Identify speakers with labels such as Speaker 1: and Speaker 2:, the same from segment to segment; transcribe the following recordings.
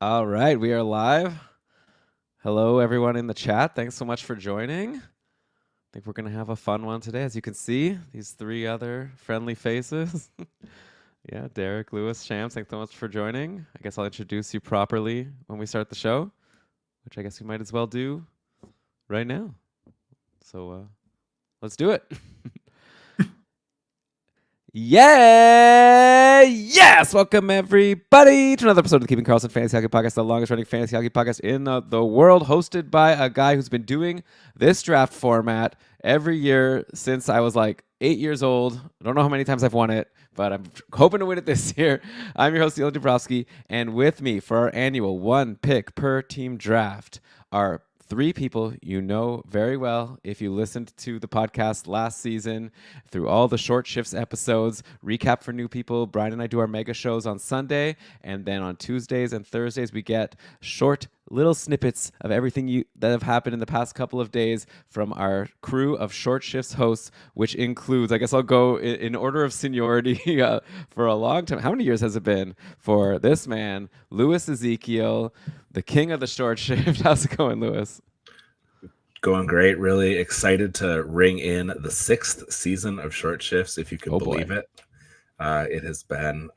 Speaker 1: All right, we are live. Hello, everyone in the chat. Thanks so much for joining. I think we're going to have a fun one today. As you can see, these three other friendly faces. Yeah, Derek, Lewis, Shams, thanks so much for joining. I guess I'll introduce you properly when we start the show, which I guess we might as well do right now. So let's do it. Yeah! Yes! Welcome, everybody, to another episode of the Keeping Karlsson Fantasy Hockey Podcast, the longest running fantasy hockey podcast in the world, hosted by a guy who's been doing this draft format every year since I was like 8 years old. I don't know how many times I've won it, but I'm hoping to win it this year. I'm your host, Elon Dabrowski, and with me for our annual one pick per team draft are three people you know very well if you listened to the podcast last season through all the short shifts episodes. Recap for new people: Brian and I do our mega shows on Sunday, and then on Tuesdays and Thursdays we get short little snippets of everything that have happened in the past couple of days from our crew of short shifts hosts, which includes, I guess I'll go in order of seniority, for a long time. How many years has it been for this man, Louis Ezekiel, the king of the short shift? How's it going, Louis?
Speaker 2: Going great. Really excited to ring in the 6th season of Short Shifts, if you can believe it. It has been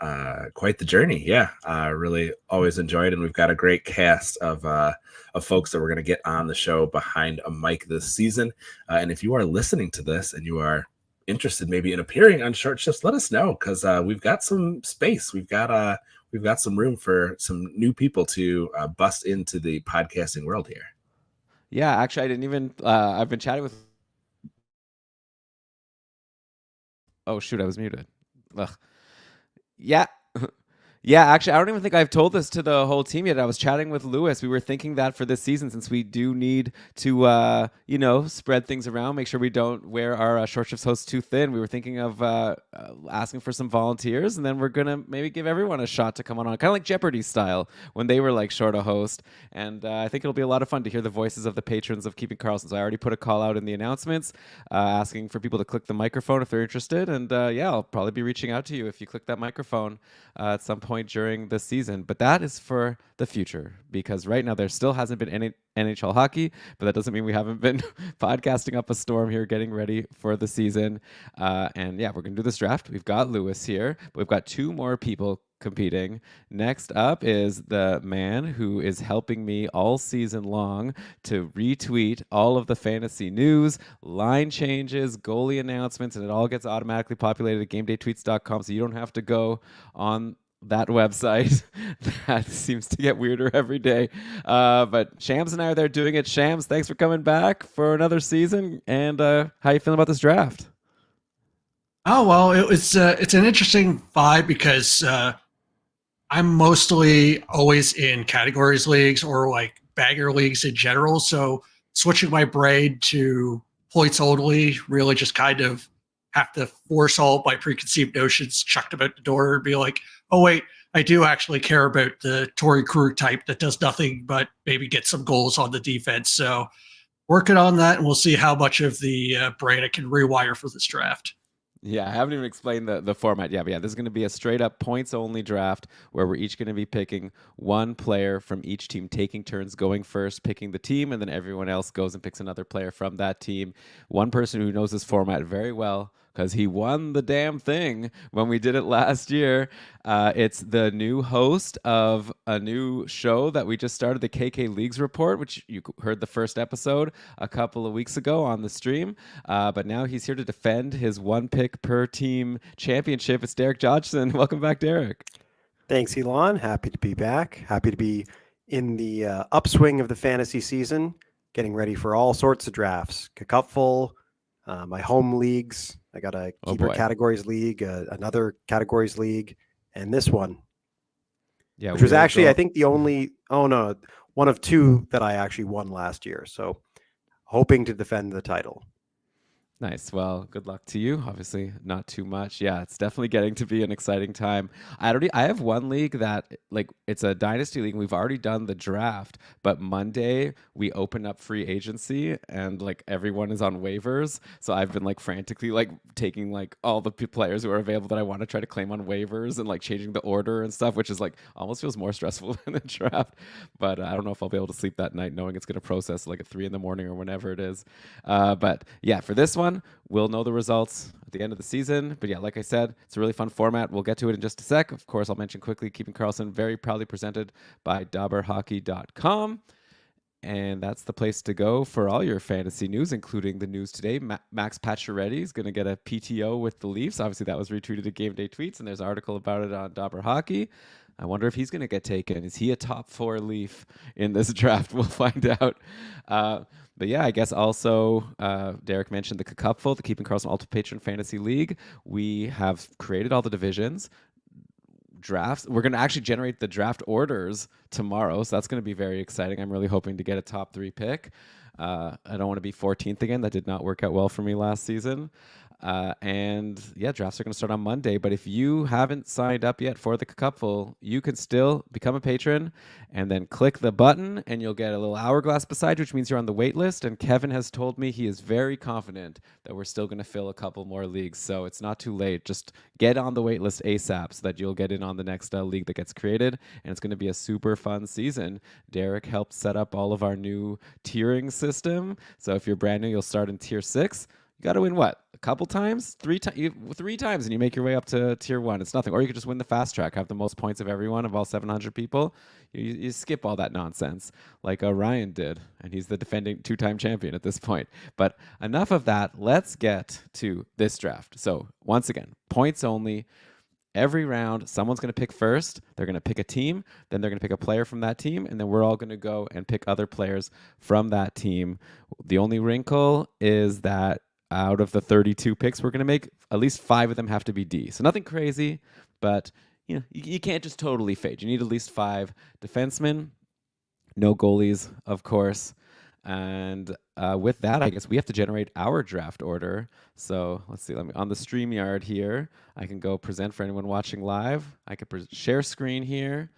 Speaker 2: quite the journey. Yeah, really always enjoyed, and we've got a great cast of folks that we're going to get on the show behind a mic this season. And if you are listening to this and you are interested maybe in appearing on Short Shifts, let us know, because we've got some space. We've got some room for some new people to bust into the podcasting world here.
Speaker 1: Yeah, actually, I didn't even. I've been chatting with. Oh shoot, I was muted. Ugh. Yeah. Yeah, actually, I don't even think I've told this to the whole team yet. I was chatting with Lewis. We were thinking that for this season, since we do need to, spread things around, make sure we don't wear our short shifts hosts too thin. We were thinking of asking for some volunteers, and then we're gonna maybe give everyone a shot to come on, kind of like Jeopardy style when they were like short a host. And I think it'll be a lot of fun to hear the voices of the patrons of Keeping Karlsson. So I already put a call out in the announcements, asking for people to click the microphone if they're interested. And yeah, I'll probably be reaching out to you if you click that microphone at some point during the season. But that is for the future, because right now there still hasn't been any NHL hockey, but that doesn't mean we haven't been podcasting up a storm here, getting ready for the season. And yeah, we're going to do this draft. We've got Lewis here, but we've got two more people competing. Next up is the man who is helping me all season long to retweet all of the fantasy news, line changes, goalie announcements, and it all gets automatically populated at gamedaytweets.com, so you don't have to go on that website. That seems to get weirder every day. But Shams and I are there doing it. Shams, thanks for coming back for another season. And how you feeling about this draft?
Speaker 3: Oh, well, it's an interesting vibe because I'm mostly always in categories leagues or like bagger leagues in general. So switching my brain to points only really just kind of have to force all my preconceived notions, chuck them out the door, and be like, oh, wait, I do actually care about the Tory Krug type that does nothing but maybe get some goals on the defense. So working on that, and we'll see how much of the brain I can rewire for this draft.
Speaker 1: Yeah, I haven't even explained the format yet. But yeah, this is going to be a straight up points only draft where we're each going to be picking one player from each team, taking turns going first, picking the team, and then everyone else goes and picks another player from that team. One person who knows this format very well, because he won the damn thing when we did it last year. It's the new host of a new show that we just started, the KK Leagues Report, which you heard the first episode a couple of weeks ago on the stream. But now he's here to defend his one pick per team championship. It's Derek Hodgson. Welcome back, Derek.
Speaker 4: Thanks, Elon. Happy to be back. Happy to be in the upswing of the fantasy season, getting ready for all sorts of drafts. Cupful, my home leagues. I got a keeper categories league, another categories league, and this one. Yeah, which was actually, I think, the only, one of two that I actually won last year. So hoping to defend the title.
Speaker 1: Nice. Well, good luck to you. Obviously, not too much. Yeah, it's definitely getting to be an exciting time. I have one league that like it's a dynasty league and we've already done the draft, but Monday we open up free agency and like everyone is on waivers. So I've been like frantically like taking like all the players who are available that I want to try to claim on waivers and like changing the order and stuff, which is like almost feels more stressful than the draft. But I don't know if I'll be able to sleep that night knowing it's going to process like at 3 in the morning or whenever it is. But yeah, for this one, we'll know the results at the end of the season. But yeah, like I said, it's a really fun format. We'll get to it in just a sec. Of course, I'll mention quickly Keeping Karlsson very proudly presented by DauberHockey.com. And that's the place to go for all your fantasy news, including the news today. Max Pacioretty is going to get a PTO with the Leafs. Obviously, that was retweeted at Game Day Tweets, and there's an article about it on Dauber Hockey. I wonder if he's going to get taken. Is he a top 4 Leaf in this draft? We'll find out. But yeah, I guess also Derek mentioned the Cupful, the Keeping Karlsson Ultimate Patron Fantasy League. We have created all the divisions. Drafts. We're going to actually generate the draft orders tomorrow, so that's going to be very exciting. I'm really hoping to get a top 3 pick. I don't want to be 14th again. That did not work out well for me last season. And yeah, drafts are going to start on Monday. But if you haven't signed up yet for the Cupful, you can still become a patron and then click the button and you'll get a little hourglass beside you, which means you're on the wait list. And Kevin has told me he is very confident that we're still going to fill a couple more leagues. So it's not too late. Just get on the wait list ASAP so that you'll get in on the next league that gets created. And it's going to be a super fun season. Derek helped set up all of our new tiering system. So if you're brand new, you'll start in tier 6. You got to win what? A couple times? 3 times and you make your way up to tier 1. It's nothing. Or you could just win the fast track, have the most points of everyone, of all 700 people. You skip all that nonsense like Ryan did. And he's the defending 2-time champion at this point. But enough of that. Let's get to this draft. So once again, points only. Every round, someone's going to pick first. They're going to pick a team. Then they're going to pick a player from that team. And then we're all going to go and pick other players from that team. The only wrinkle is that out of the 32 picks we're going to make, at least 5 of them have to be D. So nothing crazy, but you can't just totally fade. You need at least 5 defensemen, no goalies, of course. And with that, I guess we have to generate our draft order. So let's see. On the StreamYard here, I can go present for anyone watching live. I could share screen here.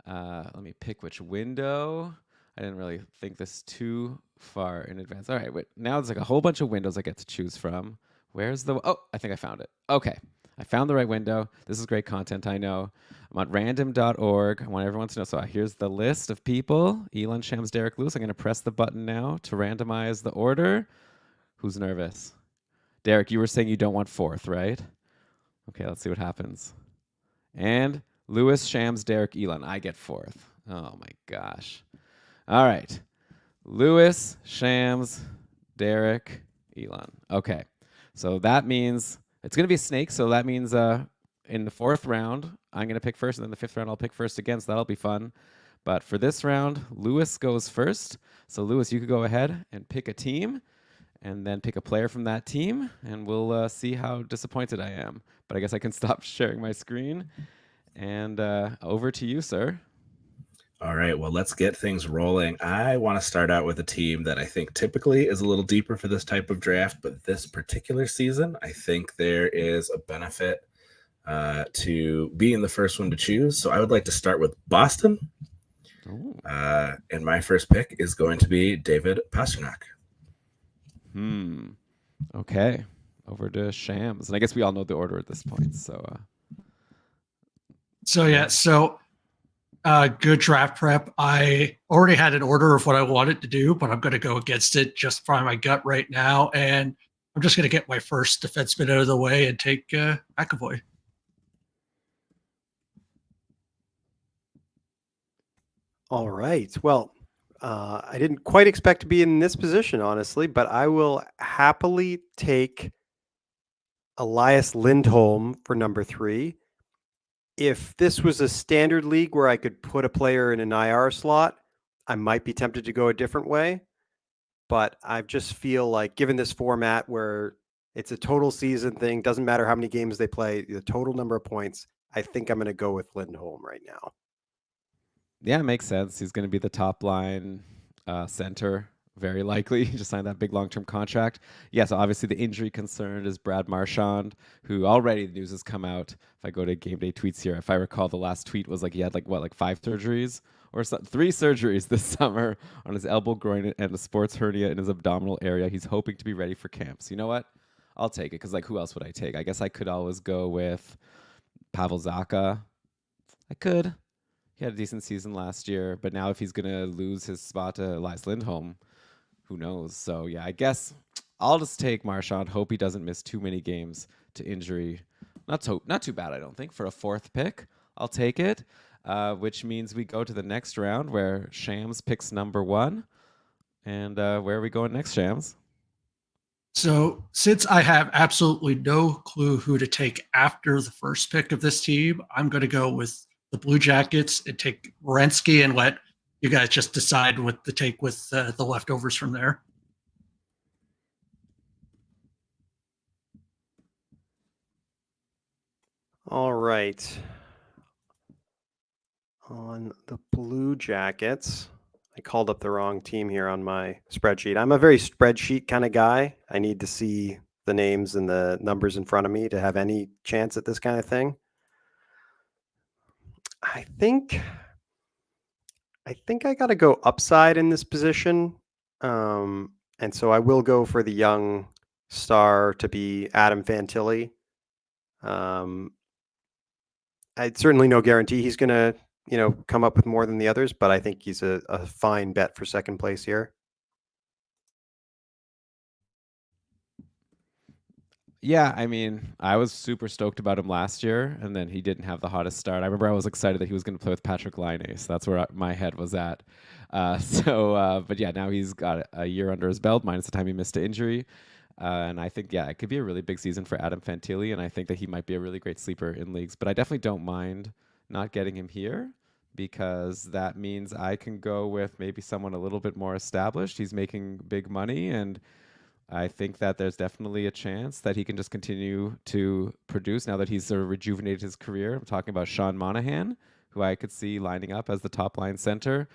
Speaker 1: Let me pick which window. I didn't really think this too far in advance. All right, wait. Now there's like a whole bunch of windows I get to choose from. Where's the... Oh, I think I found it. Okay. I found the right window. This is great content, I know. I'm on random.org. I want everyone to know. So here's the list of people. Elon, Shams, Derek, Lewis. I'm going to press the button now to randomize the order. Who's nervous? Derek, you were saying you don't want 4th, right? Okay, let's see what happens. And Lewis, Shams, Derek, Elon. I get 4th. Oh my gosh. All right. Lewis, Shams, Derek, Elon. Okay. So that means it's going to be a snake. So that means in the 4th round, I'm going to pick first. And then the 5th round, I'll pick first again. So that'll be fun. But for this round, Lewis goes first. So Lewis, you could go ahead and pick a team and then pick a player from that team. And we'll see how disappointed I am. But I guess I can stop sharing my screen. And over to you, sir.
Speaker 2: All right, well, let's get things rolling. I want to start out with a team that I think typically is a little deeper for this type of draft, but this particular season, I think there is a benefit to being the first one to choose. So I would like to start with Boston. And my first pick is going to be David Pastrnak.
Speaker 1: Okay, over to Shams. And I guess we all know the order at this point. So
Speaker 3: good draft prep. I already had an order of what I wanted to do, but I'm going to go against it just by my gut right now. And I'm just going to get my first defenseman out of the way and take McAvoy.
Speaker 4: All right. Well, I didn't quite expect to be in this position, honestly, but I will happily take Elias Lindholm for number 3. If this was a standard league where I could put a player in an IR slot, I might be tempted to go a different way. But I just feel like given this format where it's a total season thing, doesn't matter how many games they play, the total number of points, I think I'm going to go with Lindholm right now.
Speaker 1: yeah, it makes sense. He's going to be the top line center very likely. He just signed that big long-term contract. Yeah, so obviously the injury concern is Brad Marchand, who already the news has come out. If I go to game day tweets here, if I recall, the last tweet was like he had like 5 surgeries or 3 surgeries this summer on his elbow, groin, and a sports hernia in his abdominal area. He's hoping to be ready for camps. You know what? I'll take it because like who else would I take? I guess I could always go with Pavel Zacha. I could. He had a decent season last year, but now if he's gonna lose his spot to Elias Lindholm, who knows? So yeah, I guess I'll just take Marchand. Hope he doesn't miss too many games to injury. Not too bad, I don't think, for a 4th pick. I'll take it, which means we go to the next round where Shams picks number 1. And where are we going next, Shams?
Speaker 3: So, since I have absolutely no clue who to take after the first pick of this team, I'm going to go with the Blue Jackets and take Werenski and let you guys just decide what to take with the leftovers from there.
Speaker 4: All right. On the Blue Jackets, I called up the wrong team here on my spreadsheet. I'm a very spreadsheet kind of guy. I need to see the names and the numbers in front of me to have any chance at this kind of thing. I think I got to go upside in this position. And so I will go for the young star to be Adam Fantilli. I'd certainly no guarantee he's going to, come up with more than the others, but I think he's a fine bet for second place here.
Speaker 1: Yeah, I mean, I was super stoked about him last year, and then he didn't have the hottest start. I remember I was excited that he was going to play with Patrick Laine, so that's where my head was at. But yeah, now he's got a year under his belt, minus the time he missed to injury. And I think, yeah, it could be a really big season for Adam Fantilli, and I think that he might be a really great sleeper in leagues. But I definitely don't mind not getting him here because that means I can go with maybe someone a little bit more established. He's making big money, and I think that there's definitely a chance that he can just continue to produce now that he's sort of rejuvenated his career. I'm talking about Sean Monahan, who I could see lining up as the top line center.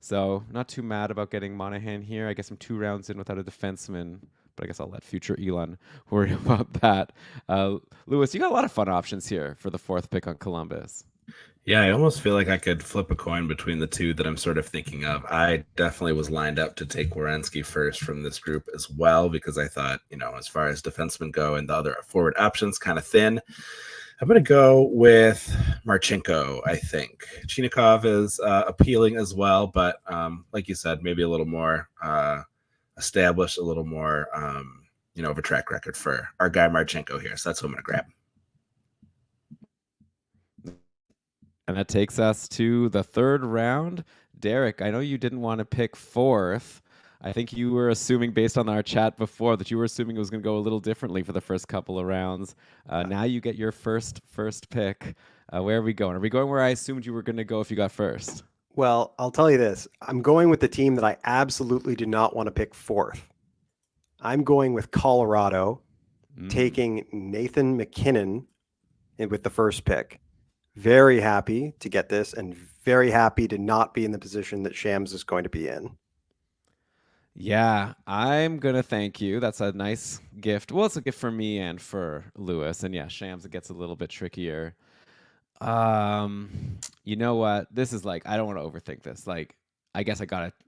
Speaker 1: So not too mad about getting Monahan here. I guess I'm 2 rounds in without a defenseman, but I guess I'll let future Elon worry about that. Lewis, you got a lot of fun options here for the 4th pick on Columbus.
Speaker 2: Yeah, I almost feel like I could flip a coin between the two that I'm sort of thinking of. I definitely was lined up to take Werenski first from this group as well because I thought, as far as defensemen go and the other forward options, kind of thin. I'm going to go with Marchenko, I think. Chinikov is appealing as well, but like you said, maybe a little more established, a little more, of a track record for our guy Marchenko here. So that's who I'm going to grab.
Speaker 1: And that takes us to the 3rd round. Derek, I know you didn't want to pick 4th. I think you were assuming, based on our chat before, that you were assuming it was going to go a little differently for the first couple of rounds. Now you get your first pick. Where are we going? Are we going where I assumed you were going to go if you got first?
Speaker 4: Well, I'll tell you this. I'm going with the team that I absolutely do not want to pick 4th. I'm going with Colorado, taking Nathan McKinnon with the first pick. Very happy to get this and very happy to not be in the position that Shams is going to be in.
Speaker 1: Yeah, I'm going to thank you. That's a nice gift. Well, it's a gift for me and for Lewis. And yeah, Shams, it gets a little bit trickier. You know what? This is I don't want to overthink this. I guess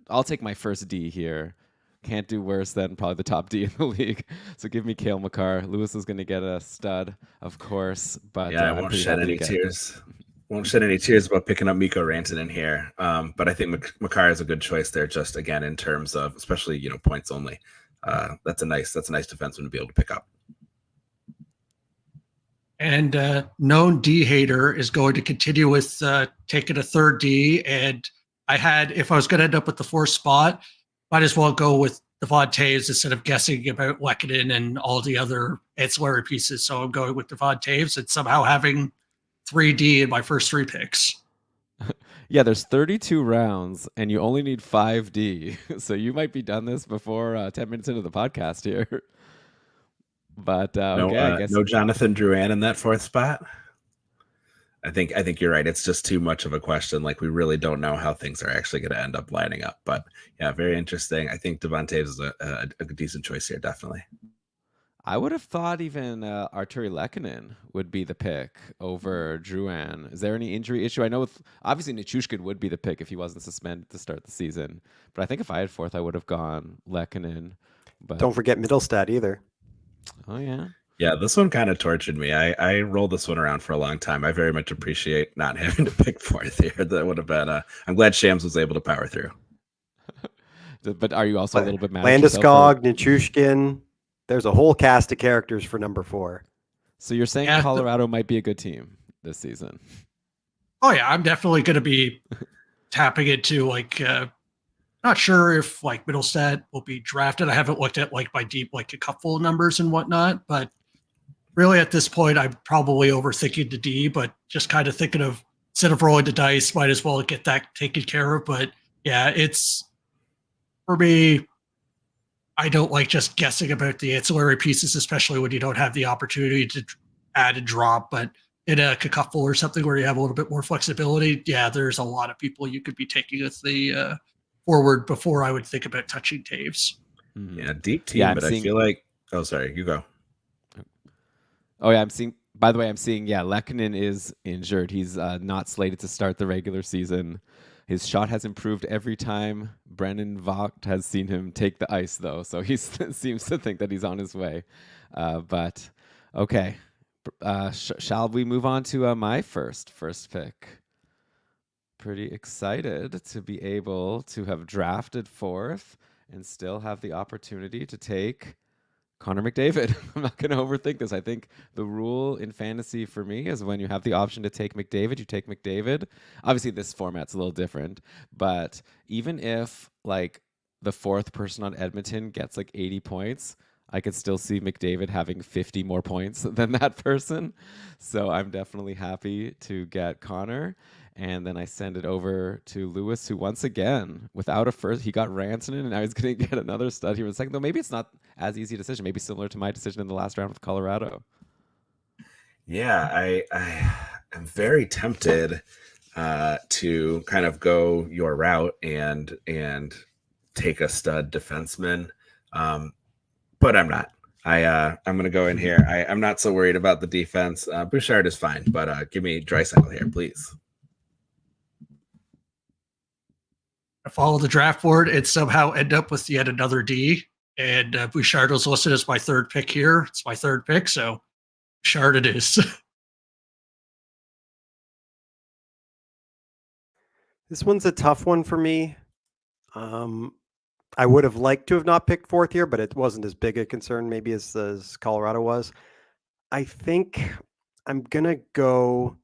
Speaker 1: I'll take my first D here. Can't do worse than probably the top D in the league. So give me Cale Makar. Lewis is going to get a stud, of course. But
Speaker 2: yeah, I won't shed any tears. Won't shed any tears about picking up Mikko Rantanen here. But I think Makar is a good choice there, just again in terms of especially points only. That's a nice defenseman to be able to pick up.
Speaker 3: And known D hater is going to continue with taking a 3rd D. And if I was going to end up with the 4th spot, might as well go with Devon Taves instead of guessing about Lehkonen and all the other ancillary pieces. So I'm going with Devon Taves and somehow having 3D in my first 3 picks.
Speaker 1: Yeah, there's 32 rounds, and you only need 5D. So you might be done this before 10 minutes into the podcast here. But okay, I guess
Speaker 2: no Jonathan Drouin in that 4th spot. I think you're right. It's just too much of a question. Like we really don't know how things are actually going to end up lining up. But yeah, very interesting. I think Devon Toews is a decent choice here, definitely.
Speaker 1: I would have thought even Arturi Lehkonen would be the pick over Drouin. Is there any injury issue? I know obviously Nichushkin would be the pick if he wasn't suspended to start the season. But I think if I had fourth, I would have gone Lehkonen. But
Speaker 4: Don't forget Middlestad either.
Speaker 1: Oh yeah.
Speaker 2: Yeah, this one kind of tortured me. I rolled this one around for a long time. I very much appreciate not having to pick fourth here. That would have been. I'm glad Shams was able to power through.
Speaker 1: But are you also a little bit mad?
Speaker 4: Landeskog, Nichushkin. There's a whole cast of characters for number 4.
Speaker 1: So you're saying Colorado might be a good team this season?
Speaker 3: Oh yeah, I'm definitely going to be tapping into like. Not sure if like Middlestad will be drafted. I haven't looked at like my deep like a couple of numbers and whatnot, but really at this point I'm probably overthinking the D. But just kind of thinking of instead of rolling the dice, might as well get that taken care of. But yeah, it's for me. I don't like just guessing about the ancillary pieces, especially when you don't have the opportunity to add and drop. But in a cacuffle or something where you have a little bit more flexibility, yeah, there's a lot of people you could be taking as the forward before I would think about touching Taves.
Speaker 2: Mm-hmm. Yeah, deep team, but I feel like. Oh, sorry, you go.
Speaker 1: Oh yeah, I'm seeing. By the way, I'm seeing. Yeah, Lehkonen is injured. He's not slated to start the regular season. His shot has improved every time Brennan Vogt has seen him take the ice, though. So he seems to think that he's on his way. But okay, shall we move on to my first pick? Pretty excited to be able to have drafted fourth and still have the opportunity to take Connor McDavid. I'm not going to overthink this. I think the rule in fantasy for me is when you have the option to take McDavid, you take McDavid. Obviously, this format's a little different, but even if like the fourth person on Edmonton gets like 80 points, I could still see McDavid having 50 more points than that person. So I'm definitely happy to get Connor. And then I send it over to Lewis, who once again, without a first, he got Rantanen, and now he's going to get another stud here in a second. Though maybe it's not as easy a decision. Maybe similar to my decision in the last round with Colorado.
Speaker 2: Yeah, I am very tempted to kind of go your route and take a stud defenseman, but I'm not. I'm going to go in here. I'm not so worried about the defense. Bouchard is fine, but give me Draisaitl here, please.
Speaker 3: I follow the draft board and somehow end up with yet another D. And Bouchard was listed as my third pick here. It's my third pick, so Bouchard it is.
Speaker 4: This one's a tough one for me. I would have liked to have not picked fourth here, but it wasn't as big a concern maybe as Colorado was. I think I'm going to go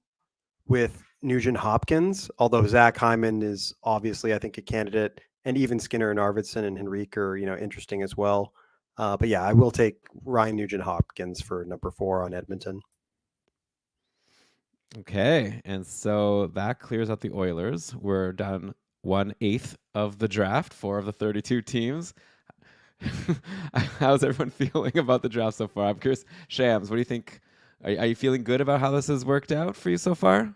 Speaker 4: with Nugent Hopkins, although Zach Hyman is obviously, I think, a candidate, and even Skinner and Arvidsson and Henrique are, interesting as well. But yeah, I will take Ryan Nugent Hopkins for number 4 on Edmonton.
Speaker 1: Okay, and so that clears out the Oilers. We're done 1/8 of the draft, 4 of the 32 teams. How's everyone feeling about the draft so far? I'm curious. Shams, what do you think? Are you feeling good about how this has worked out for you so far?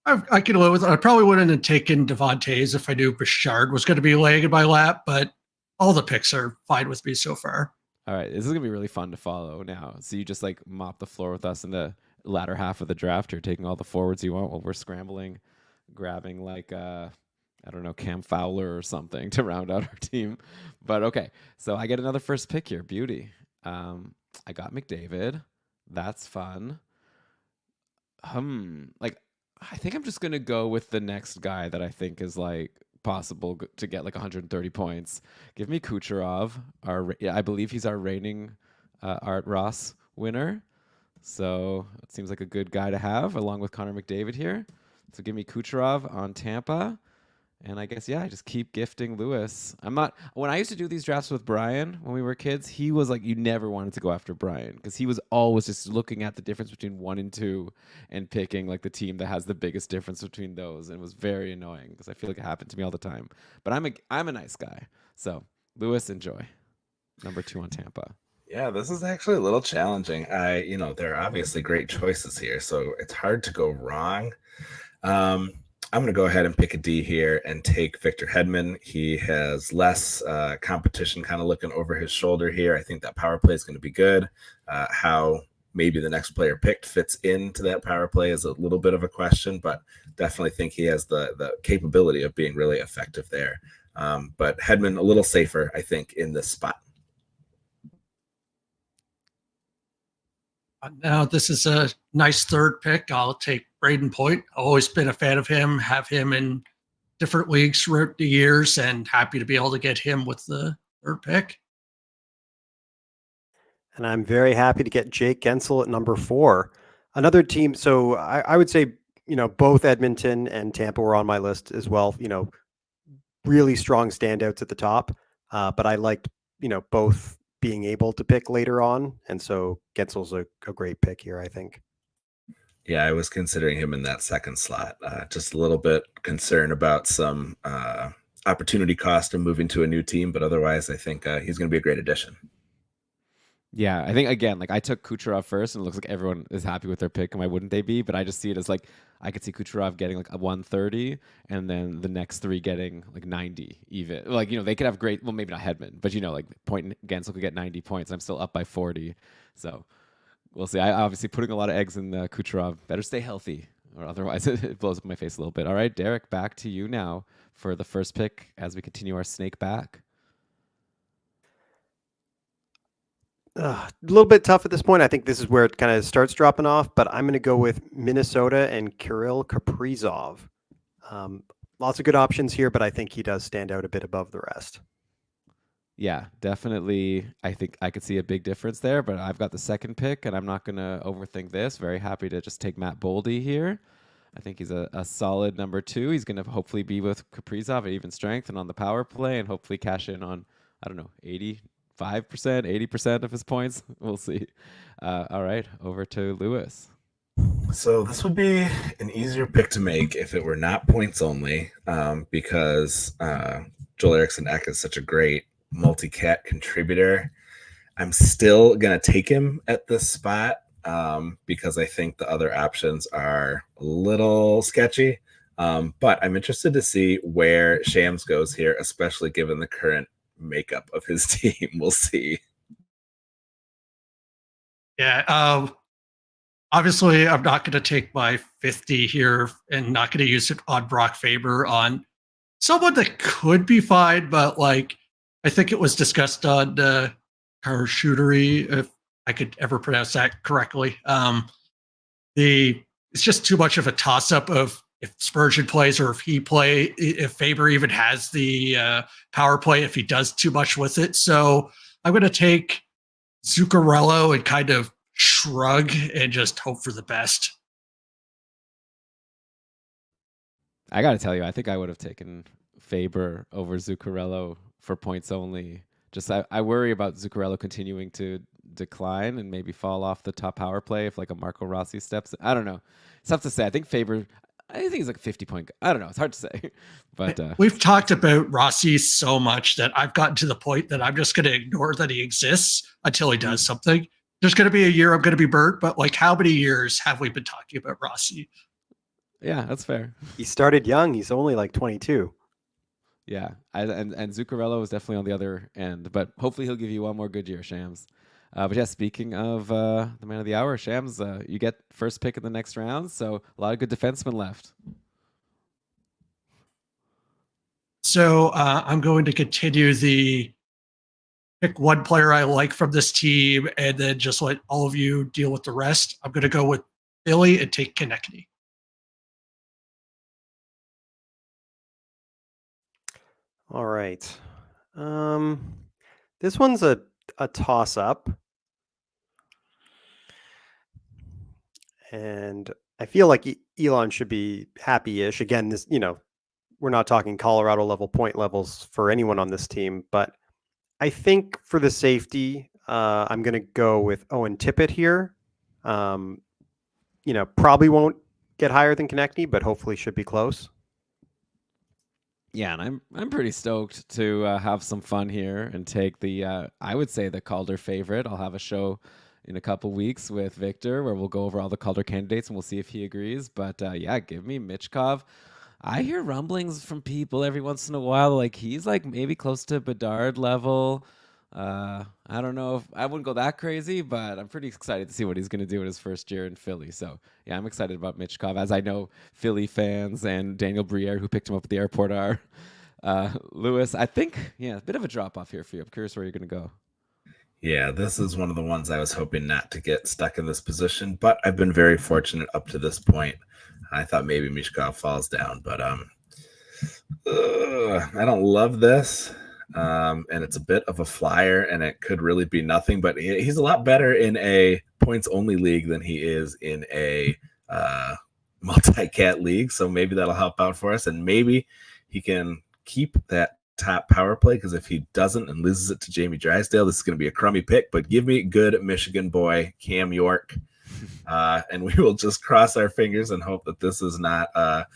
Speaker 3: I can live with it. I probably wouldn't have taken Devon Toews if I knew Bouchard was going to be laying in my lap, but all the picks are fine with me so far.
Speaker 1: All right, this is going to be really fun to follow now. So you just like mop the floor with us in the latter half of the draft. You're taking all the forwards you want while we're scrambling, grabbing like, I don't know, Cam Fowler or something to round out our team. But okay, so I get another first pick here. Beauty. I got McDavid. That's fun. Like, I think I'm just going to go with the next guy that I think is like possible to get like 130 points. Give me Kucherov. I believe he's our reigning Art Ross winner. So it seems like a good guy to have along with Connor McDavid here. So give me Kucherov on Tampa. And I guess, yeah, I just keep gifting Lewis. When I used to do these drafts with Brian when we were kids, he was like, you never wanted to go after Brian because he was always just looking at the difference between 1 and 2 and picking like the team that has the biggest difference between those. And it was very annoying because I feel like it happened to me all the time. But I'm a nice guy. So Lewis, enjoy. Number 2 on Tampa.
Speaker 2: Yeah, this is actually a little challenging. There are obviously great choices here, so it's hard to go wrong. Um, I'm going to go ahead and pick a D here and take Victor Hedman. He has less competition kind of looking over his shoulder here. I think that power play is going to be good. How maybe the next player picked fits into that power play is a little bit of a question, but definitely think he has the capability of being really effective there. But Hedman a little safer, I think, in this spot.
Speaker 3: Now, this is a nice third pick. I'll take Braden Point. I've always been a fan of him, have him in different leagues throughout the years, and happy to be able to get him with the third pick.
Speaker 4: And I'm very happy to get Jake Gensel at number 4. Another team. So I would say, both Edmonton and Tampa were on my list as well. Really strong standouts at the top. But I liked, both being able to pick later on. And so Gensel's a great pick here, I think.
Speaker 2: Yeah, I was considering him in that second slot. Just a little bit concerned about some opportunity cost of moving to a new team, but otherwise I think he's going to be a great addition.
Speaker 1: Yeah, I think again, like I took Kucherov first, and it looks like everyone is happy with their pick. And why wouldn't they be? But I just see it as like I could see Kucherov getting like a 130, and then the next 3 getting like 90 even. Like they could have great. Well, maybe not Hedman, but like Point and Gensel could get 90 points. I'm still up by 40, so we'll see. I obviously putting a lot of eggs in Kucherov. Better stay healthy, or otherwise it blows up my face a little bit. All right, Derek, back to you now for the first pick as we continue our snake back.
Speaker 4: A little bit tough at this point. I think this is where it kind of starts dropping off, but I'm going to go with Minnesota and Kirill Kaprizov. Lots of good options here, but I think he does stand out a bit above the rest.
Speaker 1: Yeah, definitely. I think I could see a big difference there, but I've got the second pick, and I'm not going to overthink this. Very happy to just take Matt Boldy here. I think he's a solid number 2. He's going to hopefully be with Kaprizov at even strength and on the power play, and hopefully cash in on, 80%, 80% of his points. We'll see. All right, over to Lewis.
Speaker 2: So this would be an easier pick to make if it were not points only, because Joel Eriksson Ek is such a great multi-cat contributor. I'm still going to take him at this spot because I think the other options are a little sketchy. But I'm interested to see where Shams goes here, especially given the current makeup of his team. We'll see.
Speaker 3: Yeah. Obviously, I'm not going to take my 50 here and not going to use it on Brock Faber on someone that could be fine, but I think it was discussed on Karlsson, if I could ever pronounce that correctly. It's just too much of a toss-up of if Spurgeon plays or if Faber even has the power play, if he does too much with it. So I'm going to take Zuccarello and kind of shrug and just hope for the best.
Speaker 1: I got to tell you, I think I would have taken Faber over Zuccarello for points only. Just I worry about Zuccarello continuing to decline and maybe fall off the top power play if like a Marco Rossi steps. I don't know. It's tough to say. I think he's like a 50-point. I don't know. It's hard to say. But
Speaker 3: we've talked about Rossi so much that I've gotten to the point that I'm just going to ignore that he exists until he does something. There's going to be a year I'm going to be burnt, but how many years have we been talking about Rossi?
Speaker 1: Yeah, that's fair.
Speaker 4: He started young. He's only like 22.
Speaker 1: Yeah, and Zuccarello is definitely on the other end, but hopefully he'll give you one more good year, Shams. But yeah, speaking of the man of the hour, Shams, you get first pick in the next round, so a lot of good defensemen left.
Speaker 3: So I'm going to continue the pick one player I like from this team and then just let all of you deal with the rest. I'm going to go with Billy and take Konechny.
Speaker 4: All right. This one's a toss-up. And I feel like Elon should be happy-ish. Again, this, we're not talking Colorado level point levels for anyone on this team, but I think for the safety, I'm going to go with Owen Tippett here. Probably won't get higher than Konechny, but hopefully should be close.
Speaker 1: Yeah, and I'm pretty stoked to have some fun here and take the I would say the Calder favorite. I'll have a show in a couple weeks with Victor where we'll go over all the Calder candidates and we'll see if he agrees. But yeah, give me Michkov. I hear rumblings from people every once in a while, like he's like maybe close to Bedard level. I don't know if I wouldn't go that crazy, but I'm pretty excited to see what he's going to do in his first year in Philly. So yeah, I'm excited about Michkov, as I know Philly fans and Daniel Briere, who picked him up at the airport, are. Lewis, I think, yeah, a bit of a drop off here for you. I'm curious where you're going to go.
Speaker 2: Yeah, this is one of the ones I was hoping not to get stuck in this position, but I've been very fortunate up to this point. I thought maybe Michkov falls down, but I don't love this. And it's a bit of a flyer, and it could really be nothing, but he's a lot better in a points-only league than he is in a multi-cat league, so maybe that'll help out for us, and maybe he can keep that top power play, because if he doesn't and loses it to Jamie Drysdale, this is going to be a crummy pick, but give me good Michigan boy Cam York, and we will just cross our fingers and hope that this is not a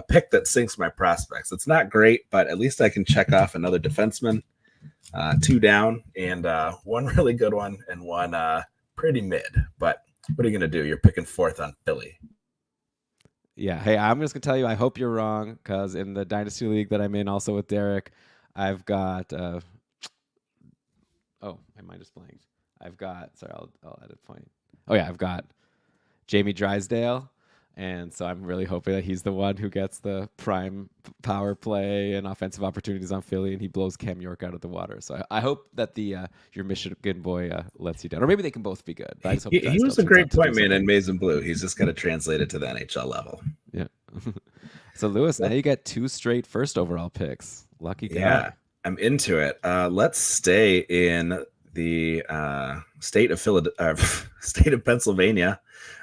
Speaker 2: pick that sinks my prospects. It's not great, but at least I can check off another defenseman, 2 down, and one really good one and one pretty mid. But what are you going to do? You're picking 4th on Philly.
Speaker 1: Yeah. Hey, I'm just going to tell you, I hope you're wrong, because in the Dynasty League that I'm in, also with Derek, I've got oh, my mind just blanked. I've got, sorry, I'll edit point. Oh yeah, I've got Jamie Drysdale, and so I'm really hoping that he's the one who gets the prime power play and offensive opportunities on Philly, and he blows Cam York out of the water. So I hope that your Michigan boy lets you down, or maybe they can both be good. But I just hope
Speaker 2: he was a great point man in Maize and Blue. He's just got to translate it to the NHL level.
Speaker 1: Yeah. So Lewis, now you get 2 straight first overall picks. Lucky guy.
Speaker 2: Yeah, I'm into it. Let's stay in the state of Pennsylvania,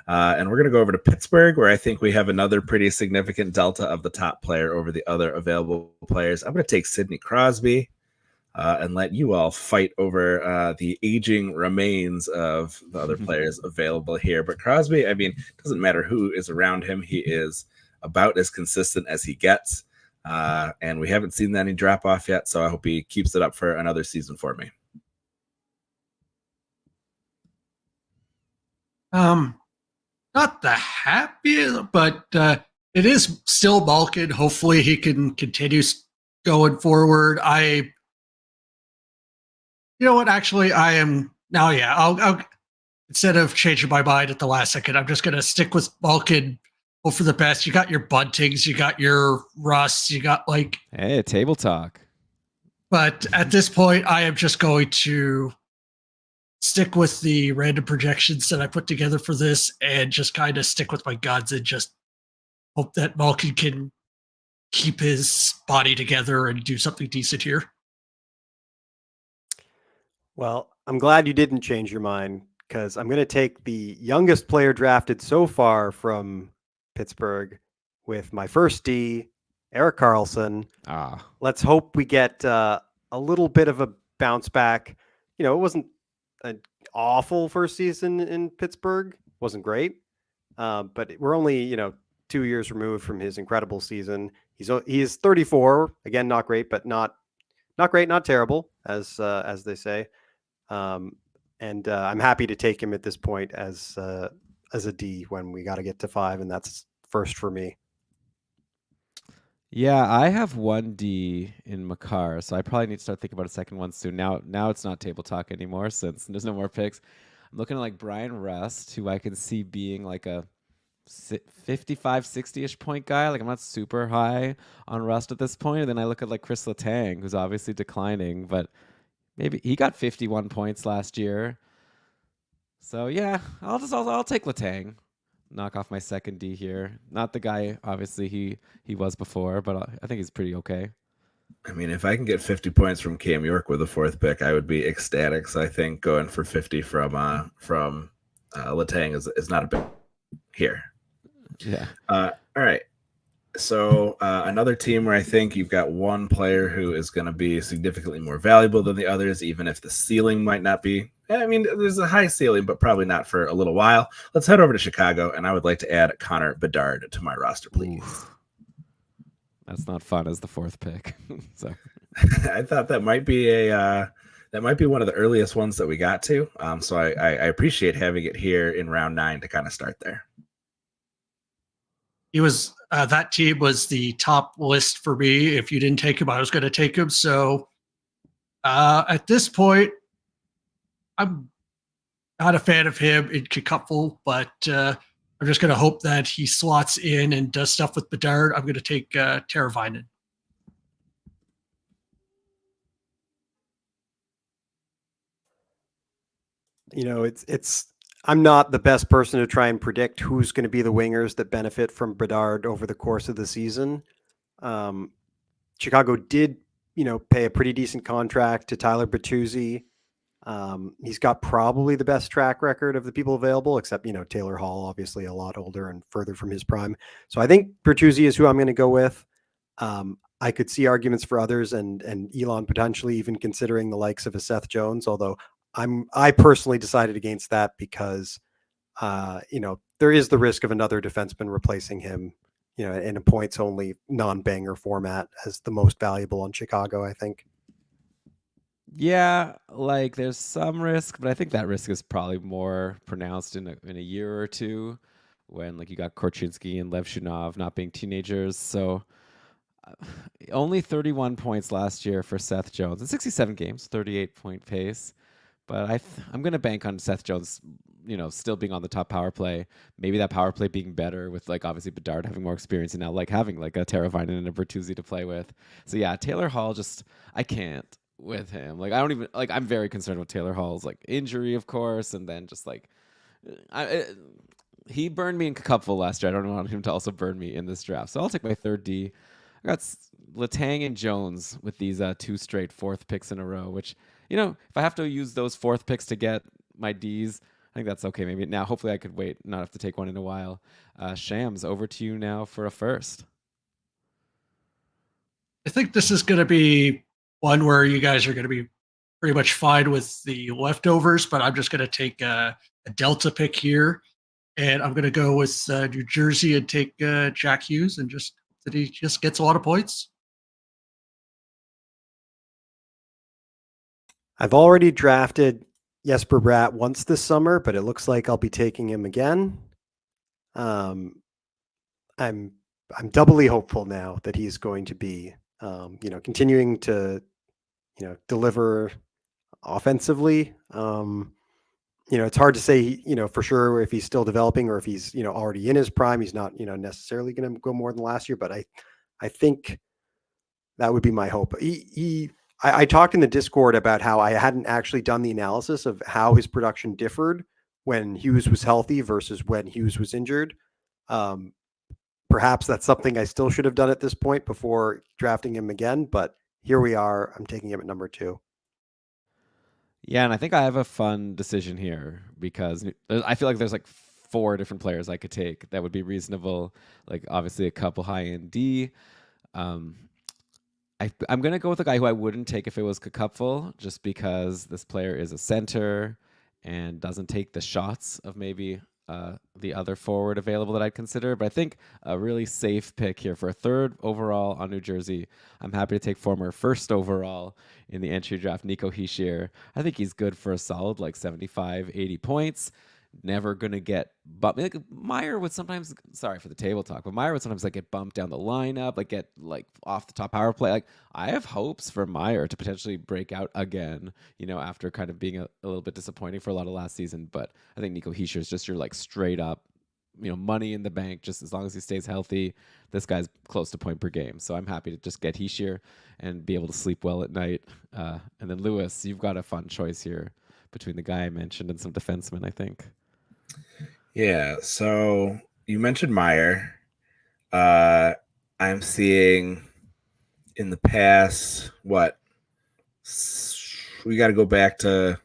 Speaker 2: and we're going to go over to Pittsburgh, where I think we have another pretty significant delta of the top player over the other available players. I'm going to take Sidney Crosby and let you all fight over the aging remains of the other players available here. But Crosby, I mean, it doesn't matter who is around him. He is about as consistent as he gets, and we haven't seen any drop off yet, so I hope he keeps it up for another season for me.
Speaker 3: Not the happiest, but it is still Malkin. Hopefully he can continue going forward. You know what? Actually, I am now. Yeah, I'll instead of changing my mind at the last second, I'm just going to stick with Malkin. Hope for the best. You got your Buntings, you got your Russ, you got
Speaker 1: hey, table talk.
Speaker 3: But at this point, I am just going to stick with the random projections that I put together for this and just kind of stick with my guns and just hope that Malkin can keep his body together and do something decent here.
Speaker 4: Well, I'm glad you didn't change your mind, because I'm going to take the youngest player drafted so far from Pittsburgh with my first D, Erik Karlsson. Let's hope we get a little bit of a bounce back. You know, it wasn't an awful first season in Pittsburgh. Wasn't great. But we're only, 2 years removed from his incredible season. He's 34. Again, not great, but not great, not terrible, as they say. And I'm happy to take him at this point as a D when we got to get to 5, and that's first for me.
Speaker 1: Yeah, I have 1D in Makar, so I probably need to start thinking about a second one soon. Now it's not table talk anymore since there's no more picks. I'm looking at like Brian Rust, who I can see being like a 55, 60-ish point guy. Like I'm not super high on Rust at this point. And then I look at like Chris Letang, who's obviously declining, but maybe he got 51 points last year. So yeah, I'll take Letang. Knock off my second D here. Not the guy, obviously, he was before, but I think he's pretty okay.
Speaker 2: I mean, if I can get 50 points from Cam York with the 4th pick, I would be ecstatic. So I think going for 50 from Letang is not a big here.
Speaker 1: Yeah.
Speaker 2: All right. So another team where I think you've got one player who is going to be significantly more valuable than the others, even if the ceiling might not be. I mean, there's a high ceiling, but probably not for a little while. Let's head over to Chicago, and I would like to add Connor Bedard to my roster, please.
Speaker 1: That's not fun as the fourth pick. So
Speaker 2: I thought that might be one of the earliest ones that we got to. So I appreciate having it here in round 9 to kind of start there.
Speaker 3: He was that team was the top list for me. If you didn't take him, I was going to take him. So at this point, I'm not a fan of him in Kikupful, but I'm just going to hope that he slots in and does stuff with Bedard. I'm going to take Teravainen.
Speaker 4: It's I'm not the best person to try and predict who's going to be the wingers that benefit from Bedard over the course of the season. Chicago did, pay a pretty decent contract to Tyler Bertuzzi. He's got probably the best track record of the people available, except, Taylor Hall, obviously a lot older and further from his prime. So I think Bertuzzi is who I'm going to go with. I could see arguments for others and Elon potentially even considering the likes of a Seth Jones, although I personally decided against that because, there is the risk of another defenseman replacing him, in a points only non-banger format as the most valuable on Chicago, I think.
Speaker 1: yeah, like there's some risk, but I think that risk is probably more pronounced in a year or two when like you got Korchinski and Lev Shunov not being teenagers. So only 31 points last year for Seth Jones in 67 games, 38-point pace. But I'm going to bank on Seth Jones, still being on the top power play. Maybe that power play being better with like obviously Bedard having more experience and now like having like a Teravainen and a Bertuzzi to play with. So yeah, Taylor Hall I can't with him. Like I don't even like I'm very concerned with Taylor Hall's like injury, of course, and then just like he burned me in Cupful last year. I don't want him to also burn me in this draft. So I'll take my third D. I got Letang and Jones with these 2 straight fourth picks in a row, which, if I have to use those fourth picks to get my Ds, I think that's okay. Maybe now, hopefully I could wait, not have to take one in a while. Shams, over to you now for a first.
Speaker 3: I think this is going to be one where you guys are going to be pretty much fine with the leftovers, but I'm just going to take a Delta pick here. And I'm going to go with New Jersey and take Jack Hughes and just that he just gets a lot of points.
Speaker 4: I've already drafted Jesper Bratt once this summer, but it looks like I'll be taking him again. I'm doubly hopeful now that he's going to be, continuing to, deliver offensively. It's hard to say, for sure if he's still developing or if he's, already in his prime. He's not, necessarily going to go more than last year, but I think that would be my hope. I talked in the Discord about how I hadn't actually done the analysis of how his production differed when Hughes was healthy versus when Hughes was injured. Perhaps that's something I still should have done at this point before drafting him again, but here we are. I'm taking him at number 2.
Speaker 1: Yeah, and I think I have a fun decision here because I feel like there's like 4 different players I could take that would be reasonable. Like obviously a couple high in D. I'm going to go with a guy who I wouldn't take if it was Cupful, just because this player is a center and doesn't take the shots of maybe the other forward available that I'd consider. But I think a really safe pick here for a 3rd overall on New Jersey. I'm happy to take former 1st overall in the entry draft, Nico Hischier. I think he's good for a solid like 75, 80 points. Never gonna get bumped. Like Meyer would sometimes, sorry for the table talk, but Meyer would sometimes like get bumped down the lineup, like get like off the top power play. Like I have hopes for Meyer to potentially break out again, after kind of being a little bit disappointing for a lot of last season. But I think Nico Hischier is just your like straight up, money in the bank. Just as long as he stays healthy, this guy's close to point per game. So I'm happy to just get Hischier and be able to sleep well at night. And then Lewis, you've got a fun choice here between the guy I mentioned and some defensemen, I think.
Speaker 2: Yeah, so you mentioned Meyer. I'm seeing in the past, we got to go back to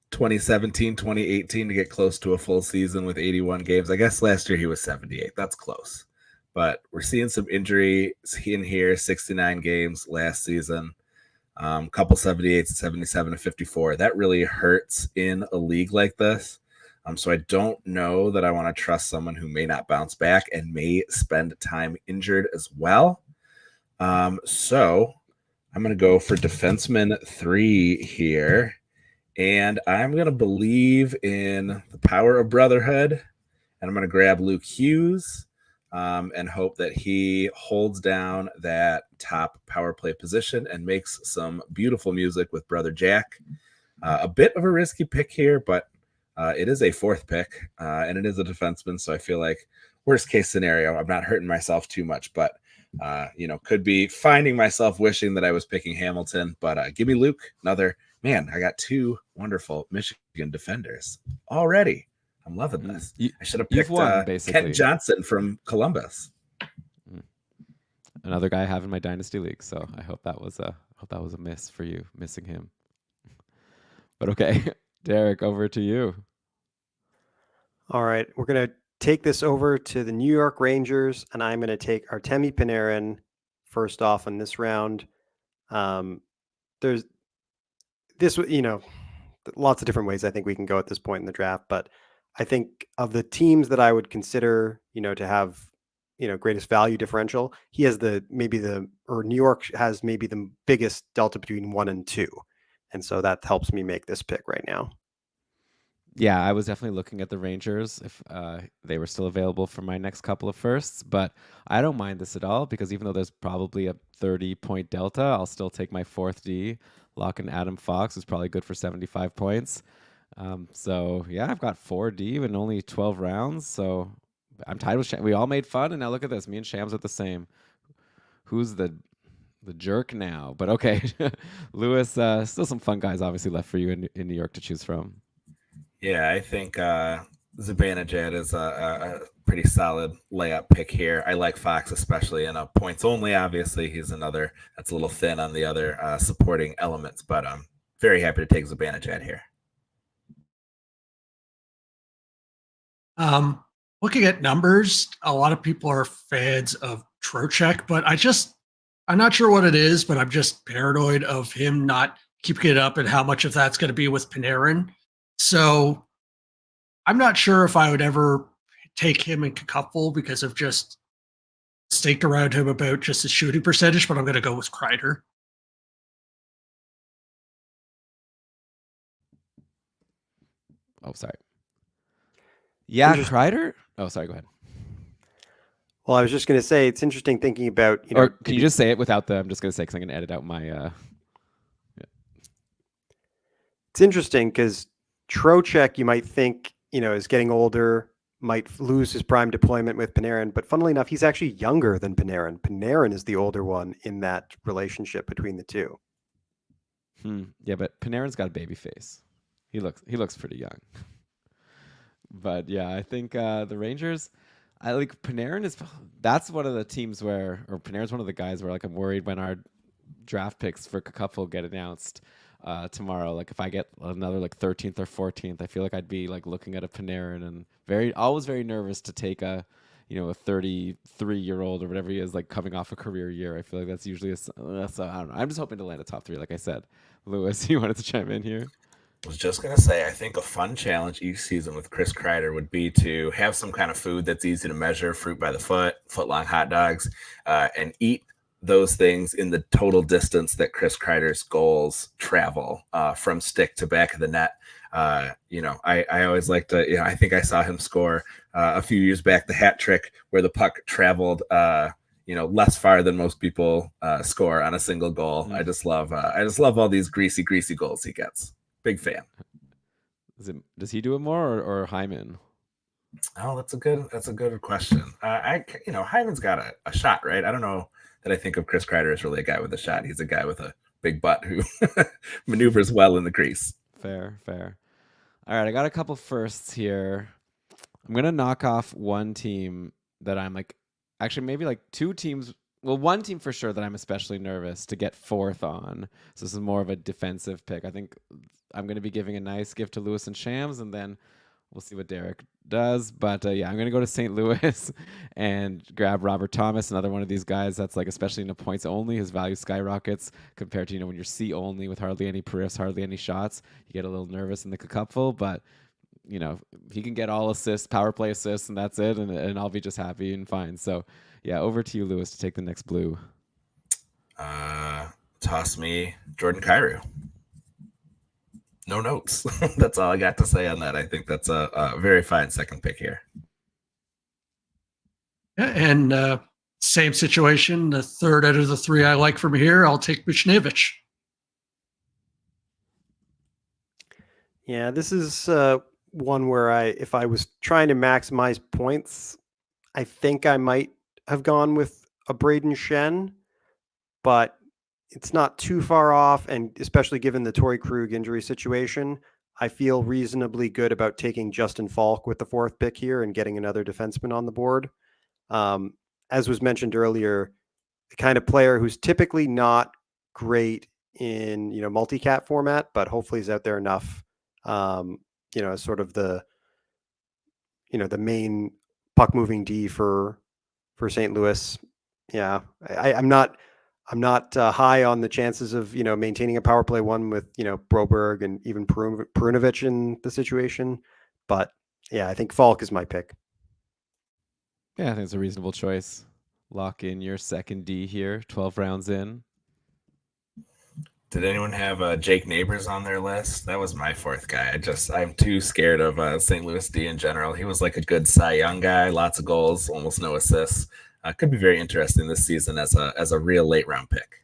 Speaker 2: 2017, 2018 to get close to a full season with 81 games. I guess last year he was 78. That's close. But we're seeing some injuries in here, 69 games last season, couple 78, 77, and 54. That really hurts in a league like this. So I don't know that I want to trust someone who may not bounce back and may spend time injured as well. So I'm going to go for defenseman 3 here. And I'm going to believe in the power of brotherhood. And I'm going to grab Luke Hughes and hope that he holds down that top power play position and makes some beautiful music with brother Jack. A bit of a risky pick here, but it is a 4th pick, and it is a defenseman. So I feel like worst case scenario, I'm not hurting myself too much, but could be finding myself wishing that I was picking Hamilton. But give me Luke. Another man. I got 2 wonderful Michigan defenders already. I'm loving this. I should have picked
Speaker 1: won,
Speaker 2: Kent Johnson from Columbus.
Speaker 1: Another guy I have in my dynasty league. So I hope that was a miss for you, missing him. But okay, Derek, over to you.
Speaker 4: All right, we're going to take this over to the New York Rangers, and I'm going to take Artemi Panarin first off in this round. There's this, lots of different ways I think we can go at this point in the draft, but I think of the teams that I would consider, to have, greatest value differential, he has New York has maybe the biggest delta between 1 and 2. And so that helps me make this pick right now.
Speaker 1: Yeah, I was definitely looking at the Rangers if they were still available for my next couple of firsts, but I don't mind this at all because even though there's probably a 30-point delta, I'll still take my 4th D, lock in Adam Fox, who's probably good for 75 points. So yeah, I've got 4D in only 12 rounds, so I'm tied with Shams. We all made fun, and now look at this. Me and Shams are the same. Who's the jerk now? But okay, Lewis, still some fun guys obviously left for you in New York to choose from.
Speaker 2: Yeah, I think Zibanejad is a pretty solid layup pick here. I like Fox, especially in a points only. Obviously, he's another that's a little thin on the other supporting elements, but I'm very happy to take Zibanejad here.
Speaker 3: Looking at numbers, a lot of people are fans of Trocheck, but I'm not sure what it is, but I'm just paranoid of him not keeping it up and how much of that's going to be with Panarin. So I'm not sure if I would ever take him in Cupful because of just staked around him about just his shooting percentage, but I'm going to go with Kreider.
Speaker 1: Oh, sorry. Yeah, Kreider? Oh, sorry, go ahead.
Speaker 4: Well, I was just going to say, it's interesting thinking about,
Speaker 1: or can you just say it without I'm just going to say, because I'm going to edit out my, yeah.
Speaker 4: It's interesting because Trocheck, you might think, is getting older, might lose his prime deployment with Panarin, but funnily enough, he's actually younger than Panarin. Panarin is the older one in that relationship between the two.
Speaker 1: Yeah, but Panarin's got a baby face. He looks pretty young. But yeah, I think the Rangers, I like Panarin that's one of the teams where, or Panarin's one of the guys where like I'm worried when our draft picks for Cupful get announced tomorrow. Like if I get another like 13th or 14th, I feel like I'd be like looking at a Panarin and always very nervous to take a 33-year-old or whatever he is, like coming off a career year. I feel like that's usually so I don't know. I'm just hoping to land a top 3, like I said. Lewis, you wanted to chime in here?
Speaker 2: I was just going to say, I think a fun challenge each season with Chris Kreider would be to have some kind of food that's easy to measure, fruit by the foot-long hot dogs, and eat those things in the total distance that Chris Kreider's goals travel from stick to back of the net. I always like to, I think I saw him score a few years back, the hat trick where the puck traveled, less far than most people score on a single goal. I just love all these greasy goals he gets. Big fan.
Speaker 1: Does he do it more or Hyman?
Speaker 2: Oh, that's a good question. Hyman's got a shot, right? I don't know that I think of Chris Kreider as really a guy with a shot. He's a guy with a big butt who maneuvers well in the crease.
Speaker 1: Fair. All right, I got a couple firsts here. I'm gonna knock off one team that I'm like, actually maybe like 2 teams. Well, one team for sure that I'm especially nervous to get 4th on. So this is more of a defensive pick. I think I'm going to be giving a nice gift to Lewis and Shams, and then we'll see what Derek does. But yeah, I'm going to go to St. Louis and grab Robert Thomas, another one of these guys that's like, especially in the points only, his value skyrockets compared to, when you're C only with hardly any periffs, hardly any shots, you get a little nervous in the Cupful, but he can get all assists, power play assists, and that's it, and I'll be just happy and fine. So yeah, over to you, Lewis, to take the next blue.
Speaker 2: Toss me Jordan Kyrou. No notes. That's all I got to say on that. I think that's a very fine second pick here.
Speaker 3: Yeah, and same situation. The third out of the three I like from here, I'll take Buchnevich.
Speaker 4: Yeah, this is one where if I was trying to maximize points, I think I might have gone with a Braden Shen, but it's not too far off. And especially given the Torrey Krug injury situation, I feel reasonably good about taking Justin Falk with the fourth pick here and getting another defenseman on the board. As was mentioned earlier, the kind of player who's typically not great in, multi-cat format, but hopefully is out there enough, as sort of the main puck moving D for St. Louis. Yeah, I'm not high on the chances of, maintaining a power play one with, Broberg and even Perunovich in the situation. But yeah, I think Falk is my pick.
Speaker 1: Yeah, I think it's a reasonable choice. Lock in your second D here, 12 rounds in.
Speaker 2: Did anyone have Jake Neighbors on their list? That was my fourth guy. I'm too scared of St. Louis D in general. He was like a good Cy Young guy, lots of goals, almost no assists. Could be very interesting this season as a real late round pick.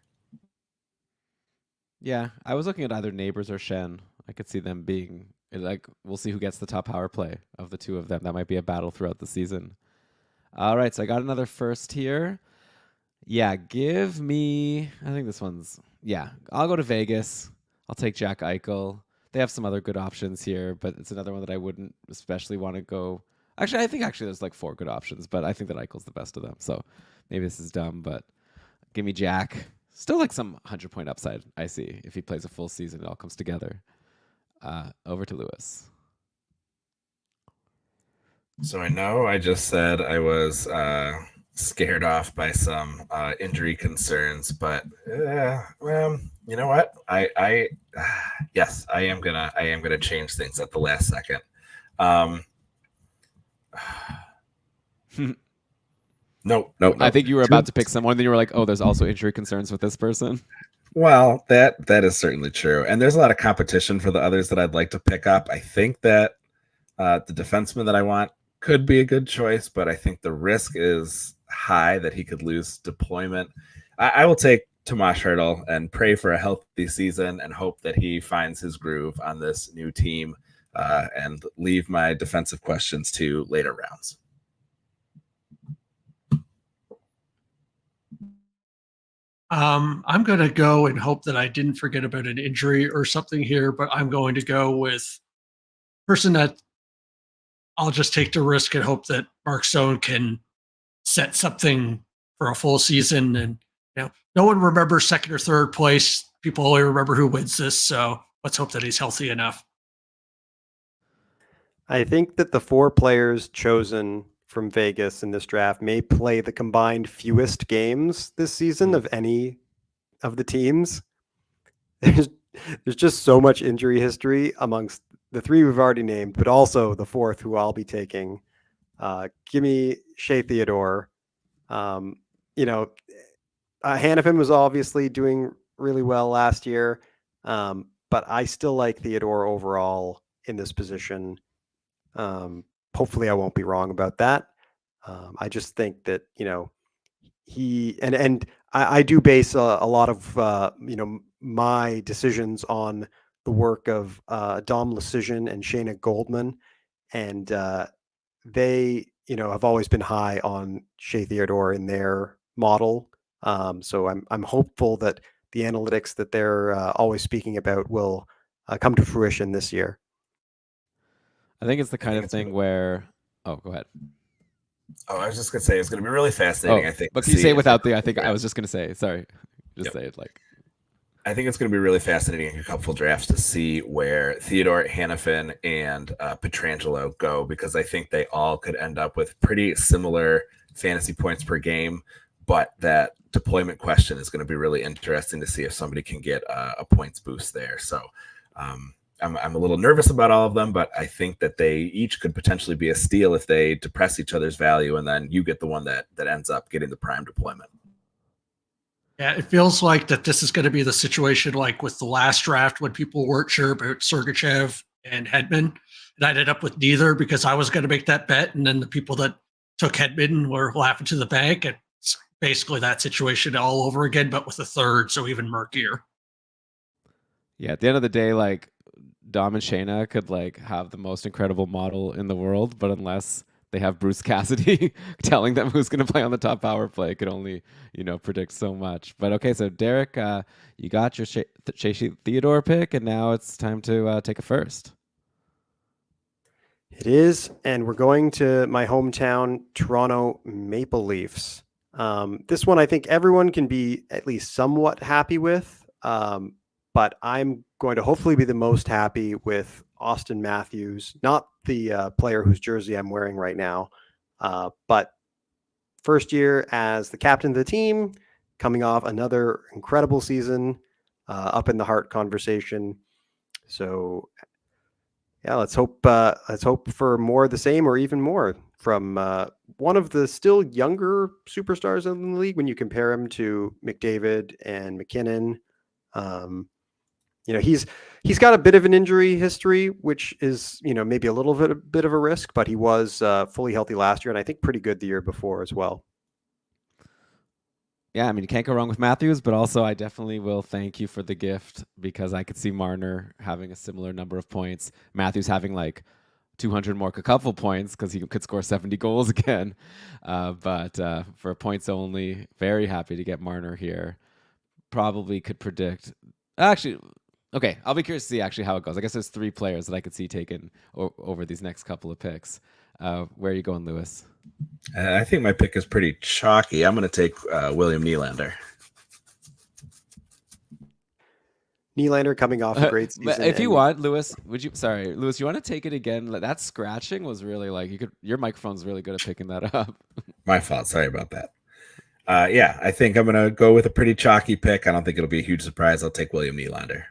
Speaker 1: Yeah, I was looking at either Neighbors or Shen. I could see them being we'll see who gets the top power play of the two of them. That might be a battle throughout the season. All right, so I got another first here. Yeah, give me. I think this one's. Yeah, I'll go to Vegas. I'll take Jack Eichel. They have some other good options here, but it's another one that I wouldn't especially want to go. Actually, I think there's like 4 good options, but I think that Eichel's the best of them. So maybe this is dumb, but give me Jack. Still like some 100-point upside, I see. If he plays a full season, it all comes together. Over to Lewis.
Speaker 2: So I know I just said I was scared off by some injury concerns, but you know what? Yes, I am gonna change things at the last second. No.
Speaker 1: I think you were about to pick someone, then you were like, "Oh, there's also injury concerns with this person."
Speaker 2: Well, that is certainly true, and there's a lot of competition for the others that I'd like to pick up. I think that the defenseman that I want could be a good choice, but I think the risk is high that he could lose deployment. I will take Tomas Hertl and pray for a healthy season and hope that he finds his groove on this new team, and leave my defensive questions to later rounds.
Speaker 3: I'm going to go and hope that I didn't forget about an injury or something here, but I'm going to go with person that I'll just take the risk and hope that Mark Stone can set something for a full season. And no one remembers second or third place. People only remember who wins this. So let's hope that he's healthy enough.
Speaker 4: I think that the 4 players chosen from Vegas in this draft may play the combined fewest games this season of any of the teams. There's just so much injury history amongst the 3 we've already named, but also the 4th who I'll be taking. Give me Shea Theodore. Hanifin was obviously doing really well last year, but I still like Theodore overall in this position. Hopefully I won't be wrong about that. I just think that, he and I do base a lot of, my decisions on the work of Dom Lucian and Shayna Goldman. And they, have always been high on Shea Theodore in their model. So I'm hopeful that the analytics that they're always speaking about will come to fruition this year.
Speaker 1: I think it's the kind of thing where. Oh, go ahead.
Speaker 2: Oh, I was just gonna say it's gonna be really fascinating. I think.
Speaker 1: But can you say it without the? I think I was just gonna say. Sorry, say it like.
Speaker 2: I think it's going to be really fascinating in a couple drafts to see where Theodore, Hanifin, and Pietrangelo go, because I think they all could end up with pretty similar fantasy points per game, but that deployment question is going to be really interesting to see if somebody can get a points boost there. So I'm a little nervous about all of them, but I think that they each could potentially be a steal if they depress each other's value, and then you get the one that ends up getting the prime deployment.
Speaker 3: Yeah, it feels like that this is going to be the situation like with the last draft when people weren't sure about Sergachev and Hedman. And I ended up with neither because I was going to make that bet. And then the people that took Hedman were laughing to the bank. And it's basically that situation all over again, but with a third, so even murkier.
Speaker 1: Yeah, at the end of the day, like Dom and Shayna could like have the most incredible model in the world, but unless they have Bruce Cassidy telling them who's going to play on the top power play, could only predict so much. But okay, so Derek, you got your Shea Theodore pick, and now it's time to take a first.
Speaker 4: It is, and we're going to my hometown, Toronto Maple Leafs. This one I think everyone can be at least somewhat happy with, but I'm going to hopefully be the most happy with Austin Matthews, not the player whose jersey I'm wearing right now, but first year as the captain of the team, coming off another incredible season, up in the Hart conversation. So yeah, let's hope for more of the same or even more from one of the still younger superstars in the league when you compare him to McDavid and McKinnon. He's got a bit of an injury history, which is maybe a little bit of a risk, but he was fully healthy last year and I think pretty good the year before as well.
Speaker 1: Yeah, I mean, you can't go wrong with Matthews, but also I definitely will thank you for the gift because I could see Marner having a similar number of points. Matthews having like 200 more couple points because he could score 70 goals again. But for points only, very happy to get Marner here. Probably could predict. Actually, okay, I'll be curious to see actually how it goes. I guess there's 3 players that I could see taken over these next couple of picks. Where are you going, Lewis?
Speaker 2: I think my pick is pretty chalky. I'm going to take William Nylander.
Speaker 4: Nylander coming off a great season.
Speaker 1: If you want, Lewis, Lewis, you want to take it again? That scratching was really like your microphone's really good at picking that up.
Speaker 2: My fault. Sorry about that. Yeah, I think I'm going to go with a pretty chalky pick. I don't think it'll be a huge surprise. I'll take William Nylander.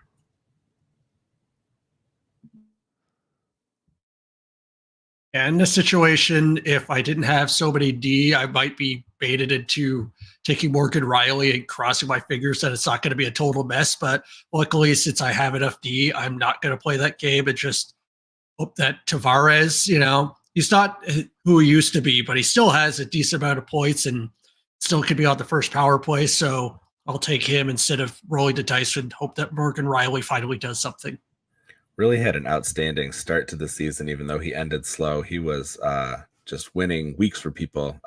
Speaker 3: In this situation, if I didn't have so many D, I might be baited into taking Morgan Riley and crossing my fingers that it's not going to be a total mess. But luckily, since I have enough D, I'm not going to play that game and just hope that Tavares, he's not who he used to be, but he still has a decent amount of points and still could be on the first power play. So I'll take him instead of rolling the dice and hope that Morgan Riley finally does something.
Speaker 2: Really had an outstanding start to the season, even though he ended slow. He was just winning weeks for people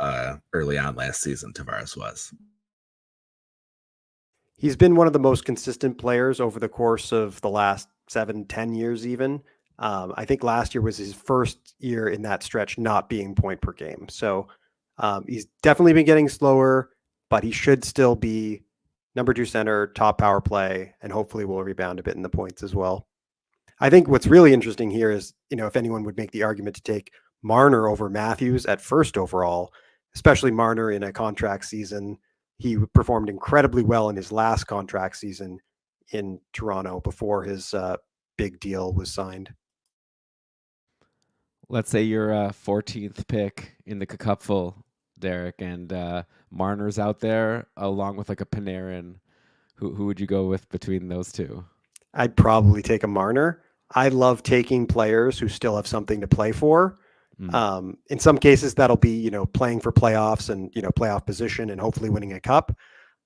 Speaker 2: early on last season, Tavares was.
Speaker 4: He's been one of the most consistent players over the course of the last 7-10 years even. I think last year was his first year in that stretch not being point per game. So he's definitely been getting slower, but he should still be number 2 center, top power play, and hopefully will rebound a bit in the points as well. I think what's really interesting here is, if anyone would make the argument to take Marner over Matthews at first overall, especially Marner in a contract season. He performed incredibly well in his last contract season in Toronto before his big deal was signed.
Speaker 1: Let's say you're a 14th pick in the cupful, Derek, and Marner's out there along with like a Panarin. Who would you go with between those two?
Speaker 4: I'd probably take a Marner. I love taking players who still have something to play for. In some cases, that'll be, playing for playoffs and, playoff position and hopefully winning a cup.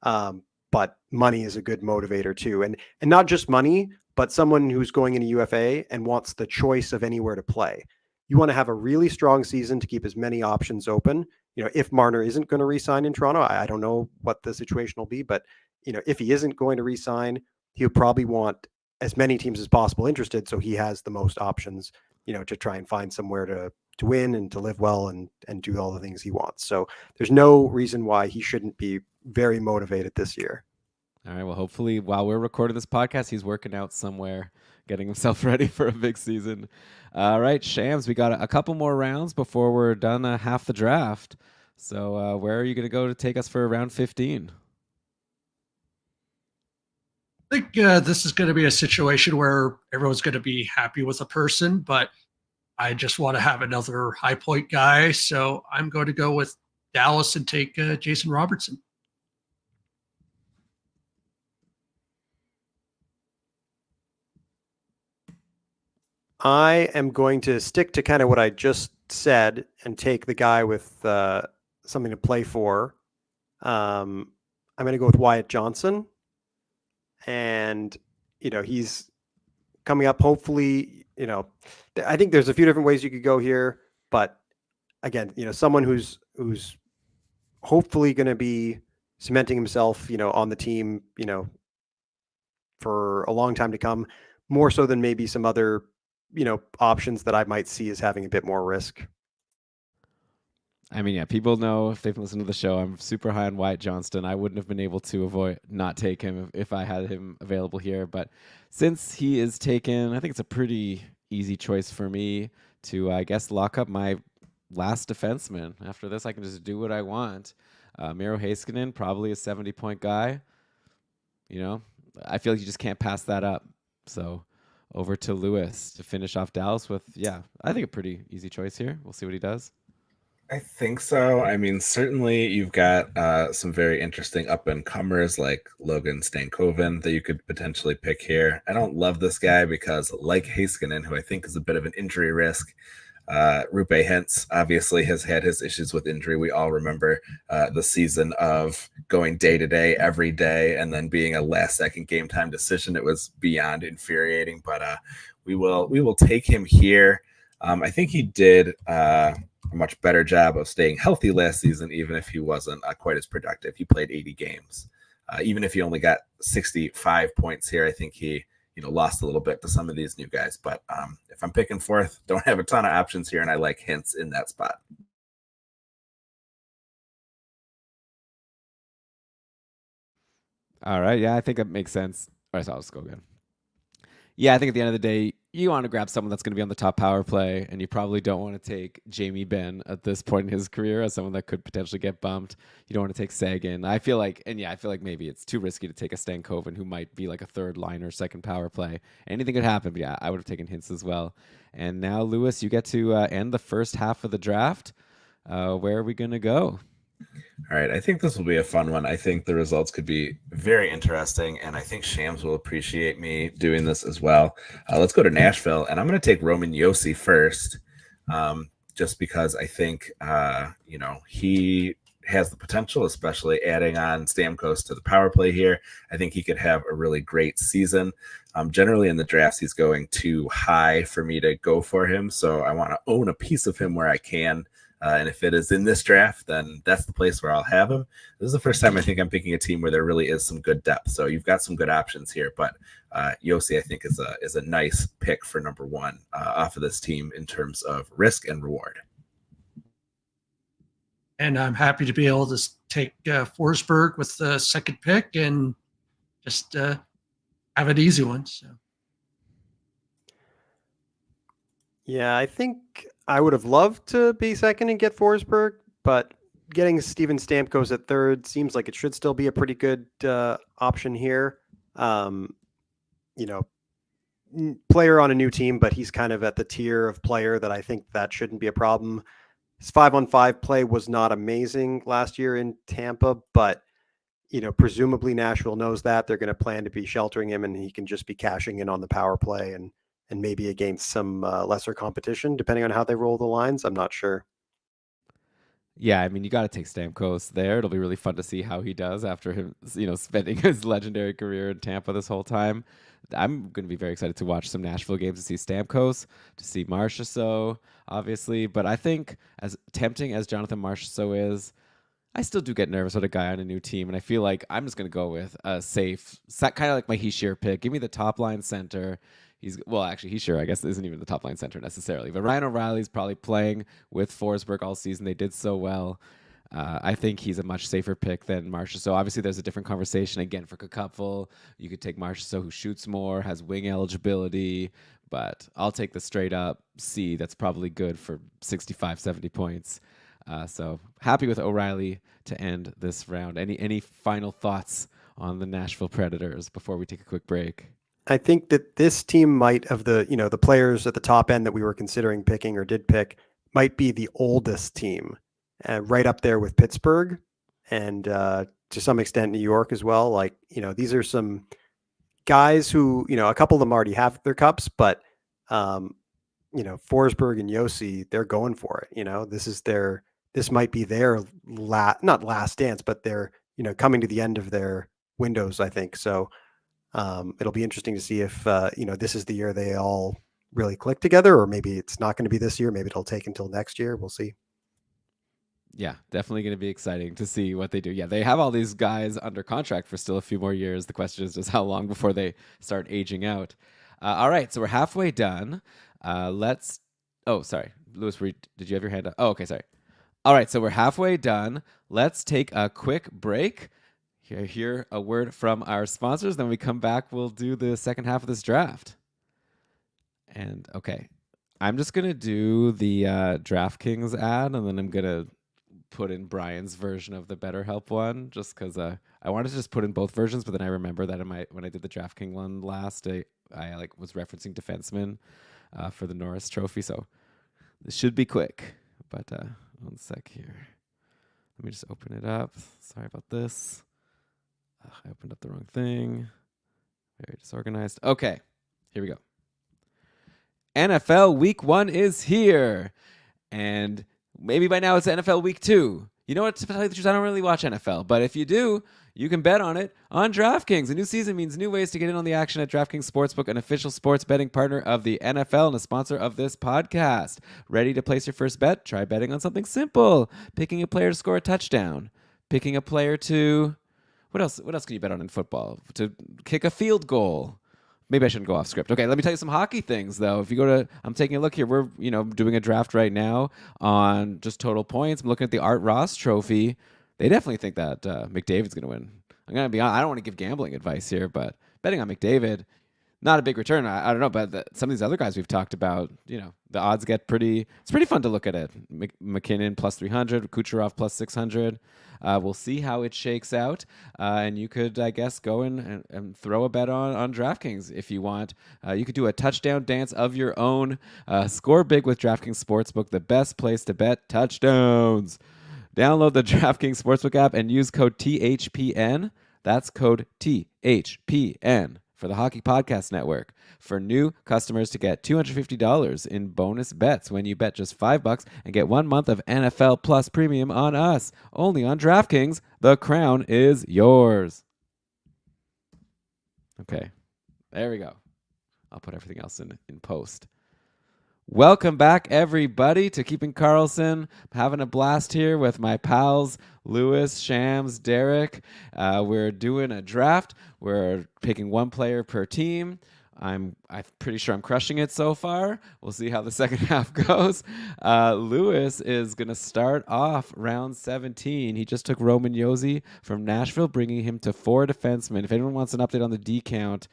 Speaker 4: But money is a good motivator too. And not just money, but someone who's going into UFA and wants the choice of anywhere to play. You want to have a really strong season to keep as many options open. If Marner isn't going to re-sign in Toronto, I don't know what the situation will be, but if he isn't going to re-sign, he'll probably want as many teams as possible interested, so he has the most options, to try and find somewhere to win and to live well and do all the things he wants. So there's no reason why he shouldn't be very motivated this year.
Speaker 1: All right. Well, hopefully while we're recording this podcast, he's working out somewhere, getting himself ready for a big season. All right, Shams, we got a couple more rounds before we're done half the draft. So where are you going to go to take us for round 15?
Speaker 3: I think this is going to be a situation where everyone's going to be happy with a person, but I just want to have another high point guy. So I'm going to go with Dallas and take Jason Robertson.
Speaker 4: I am going to stick to kind of what I just said and take the guy with something to play for. I'm going to go with Wyatt Johnson. And, he's coming up, hopefully, I think there's a few different ways you could go here. But again, someone who's hopefully going to be cementing himself, on the team, for a long time to come, more so than maybe some other, options that I might see as having a bit more risk.
Speaker 1: I mean, yeah, people know if they've listened to the show, I'm super high on Wyatt Johnston. I wouldn't have been able to not take him if I had him available here. But since he is taken, I think it's a pretty easy choice for me to, I guess, lock up my last defenseman. After this, I can just do what I want. Miro Heiskanen, probably a 70-point guy. I feel like you just can't pass that up. So over to Lewis to finish off Dallas with, I think a pretty easy choice here. We'll see what he does.
Speaker 2: I think so. I mean, certainly you've got some very interesting up-and-comers like Logan Stankoven that you could potentially pick here. I don't love this guy because, like Heiskanen, who I think is a bit of an injury risk, Rupe Hintz obviously has had his issues with injury. We all remember the season of going day-to-day every day and then being a last-second game-time decision. It was beyond infuriating, but we will take him here. I think he did a much better job of staying healthy last season, even if he wasn't quite as productive. He played 80 games. Even if he only got 65 points here, I think he lost a little bit to some of these new guys. But if I'm picking fourth, don't have a ton of options here, and I like Hintz in that spot.
Speaker 1: All right. Yeah, I think it makes sense. All right, so I'll just go again. Yeah, I think at the end of the day, you want to grab someone that's going to be on the top power play, and you probably don't want to take Jamie Benn at this point in his career as someone that could potentially get bumped. You don't want to take Sagan. I feel like maybe it's too risky to take a Stankoven who might be like a third liner, second power play. Anything could happen, but yeah, I would have taken Hintz as well. And now, Lewis, you get to end the first half of the draft. Where are we going to go?
Speaker 2: All right, I think this will be a fun one. I think the results could be very interesting, and I think Shams will appreciate me doing this as well. Let's go to Nashville, and I'm going to take Roman Josi first, just because I think he has the potential, especially adding on Stamkos to the power play here. I think he could have a really great season. Generally in the drafts, he's going too high for me to go for him, so I want to own a piece of him where I can. And if it is in this draft, then that's the place where I'll have him. This is the first time I think I'm picking a team where there really is some good depth. So you've got some good options here. But Josi, I think, is a nice pick for number one off of this team in terms of risk and reward.
Speaker 3: And I'm happy to be able to take Forsberg with the second pick and just have an easy one. So.
Speaker 4: Yeah, I think I would have loved to be second and get Forsberg, but getting Steven Stamkos at third seems like it should still be a pretty good option here. Player on a new team, but he's kind of at the tier of player that I think that shouldn't be a problem. His 5-on-5 play was not amazing last year in Tampa, but presumably Nashville knows that. They're going to plan to be sheltering him, and he can just be cashing in on the power play and maybe against some lesser competition, depending on how they roll the lines. I'm not sure.
Speaker 1: Yeah, I mean, you got to take Stamkos there. It'll be really fun to see how he does after him, spending his legendary career in Tampa this whole time. I'm going to be very excited to watch some Nashville games to see Stamkos, to see Marchessault, obviously. But I think as tempting as Jonathan Marchessault is, I still do get nervous with a guy on a new team, and I feel like I'm just going to go with a safe, kind of like my Heishier pick. Give me the top line center. Heishier, I guess, isn't even the top line center necessarily. But Ryan O'Reilly's probably playing with Forsberg all season. They did so well. I think he's a much safer pick than Marchessault. Obviously, there's a different conversation. Again, for Cupful, you could take Marchessault, who shoots more, has wing eligibility. But I'll take the straight-up C. That's probably good for 65, 70 points. So happy with O'Reilly to end this round. Any final thoughts on the Nashville Predators before we take a quick break?
Speaker 4: I think that this team might, of the the players at the top end that we were considering picking or did pick, might be the oldest team, right up there with Pittsburgh and to some extent New York as well. Like, these are some guys who, a couple of them already have their cups, but Forsberg and Yossi, they're going for it. This might be their not last dance, but they're, coming to the end of their windows, I think. So it'll be interesting to see if, this is the year they all really click together, or maybe it's not going to be this year. Maybe it'll take until next year. We'll see.
Speaker 1: Yeah, definitely going to be exciting to see what they do. Yeah, they have all these guys under contract for still a few more years. The question is just how long before they start aging out. All right, so we're halfway done. Oh, sorry. Lewis, did you have your hand up? Oh, okay, sorry. All right, so we're halfway done. Let's take a quick break. Hear a word from our sponsors. Then when we come back, we'll do the second half of this draft. And, okay, I'm just going to do the DraftKings ad, and then I'm going to put in Brian's version of the BetterHelp one, just because I wanted to just put in both versions, but then I remember that when I did the DraftKings one last, I was referencing defenseman for the Norris Trophy, so this should be quick. But 1 sec here. Let me just open it up. Sorry about this. I opened up the wrong thing. Very disorganized. Okay, here we go. NFL Week 1 is here, and maybe by now it's NFL Week 2. You know what? To tell you the truth, I don't really watch NFL, but if you do, you can bet on it on DraftKings. A new season means new ways to get in on the action at DraftKings Sportsbook, an official sports betting partner of the NFL and a sponsor of this podcast. Ready to place your first bet? Try betting on something simple. Picking a player to score a touchdown. Picking a player to... What else can you bet on in football? To kick a field goal. Maybe I shouldn't go off script. Okay, let me tell you some hockey things, though. If you go to, I'm taking a look here. We're, doing a draft right now on just total points. I'm looking at the Art Ross Trophy. They definitely think that McDavid's going to win. I'm going to be honest. I don't want to give gambling advice here, but betting on McDavid, not a big return. I don't know, but some of these other guys we've talked about, the odds get it's pretty fun to look at it. McKinnon plus 300, Kucherov plus 600. We'll see how it shakes out. And you could, I guess, go in and throw a bet on DraftKings if you want. You could do a touchdown dance of your own. Score big with DraftKings Sportsbook, the best place to bet touchdowns. Download the DraftKings Sportsbook app and use code THPN. That's code THPN for the Hockey Podcast Network for new customers to get $250 in bonus bets when you bet just $5 and get 1 month of NFL Plus Premium on us. Only on DraftKings. The crown is yours. Okay, there we go. I'll put everything else in post. Welcome back, everybody, to Keeping Karlsson. I'm having a blast here with my pals, Lewis, Shams, Derek. We're doing a draft. We're picking one player per team. I'm pretty sure I'm crushing it so far. We'll see how the second half goes. Lewis is going to start off round 17. He just took Roman Josi from Nashville, bringing him to 4 defensemen. If anyone wants an update on the D count,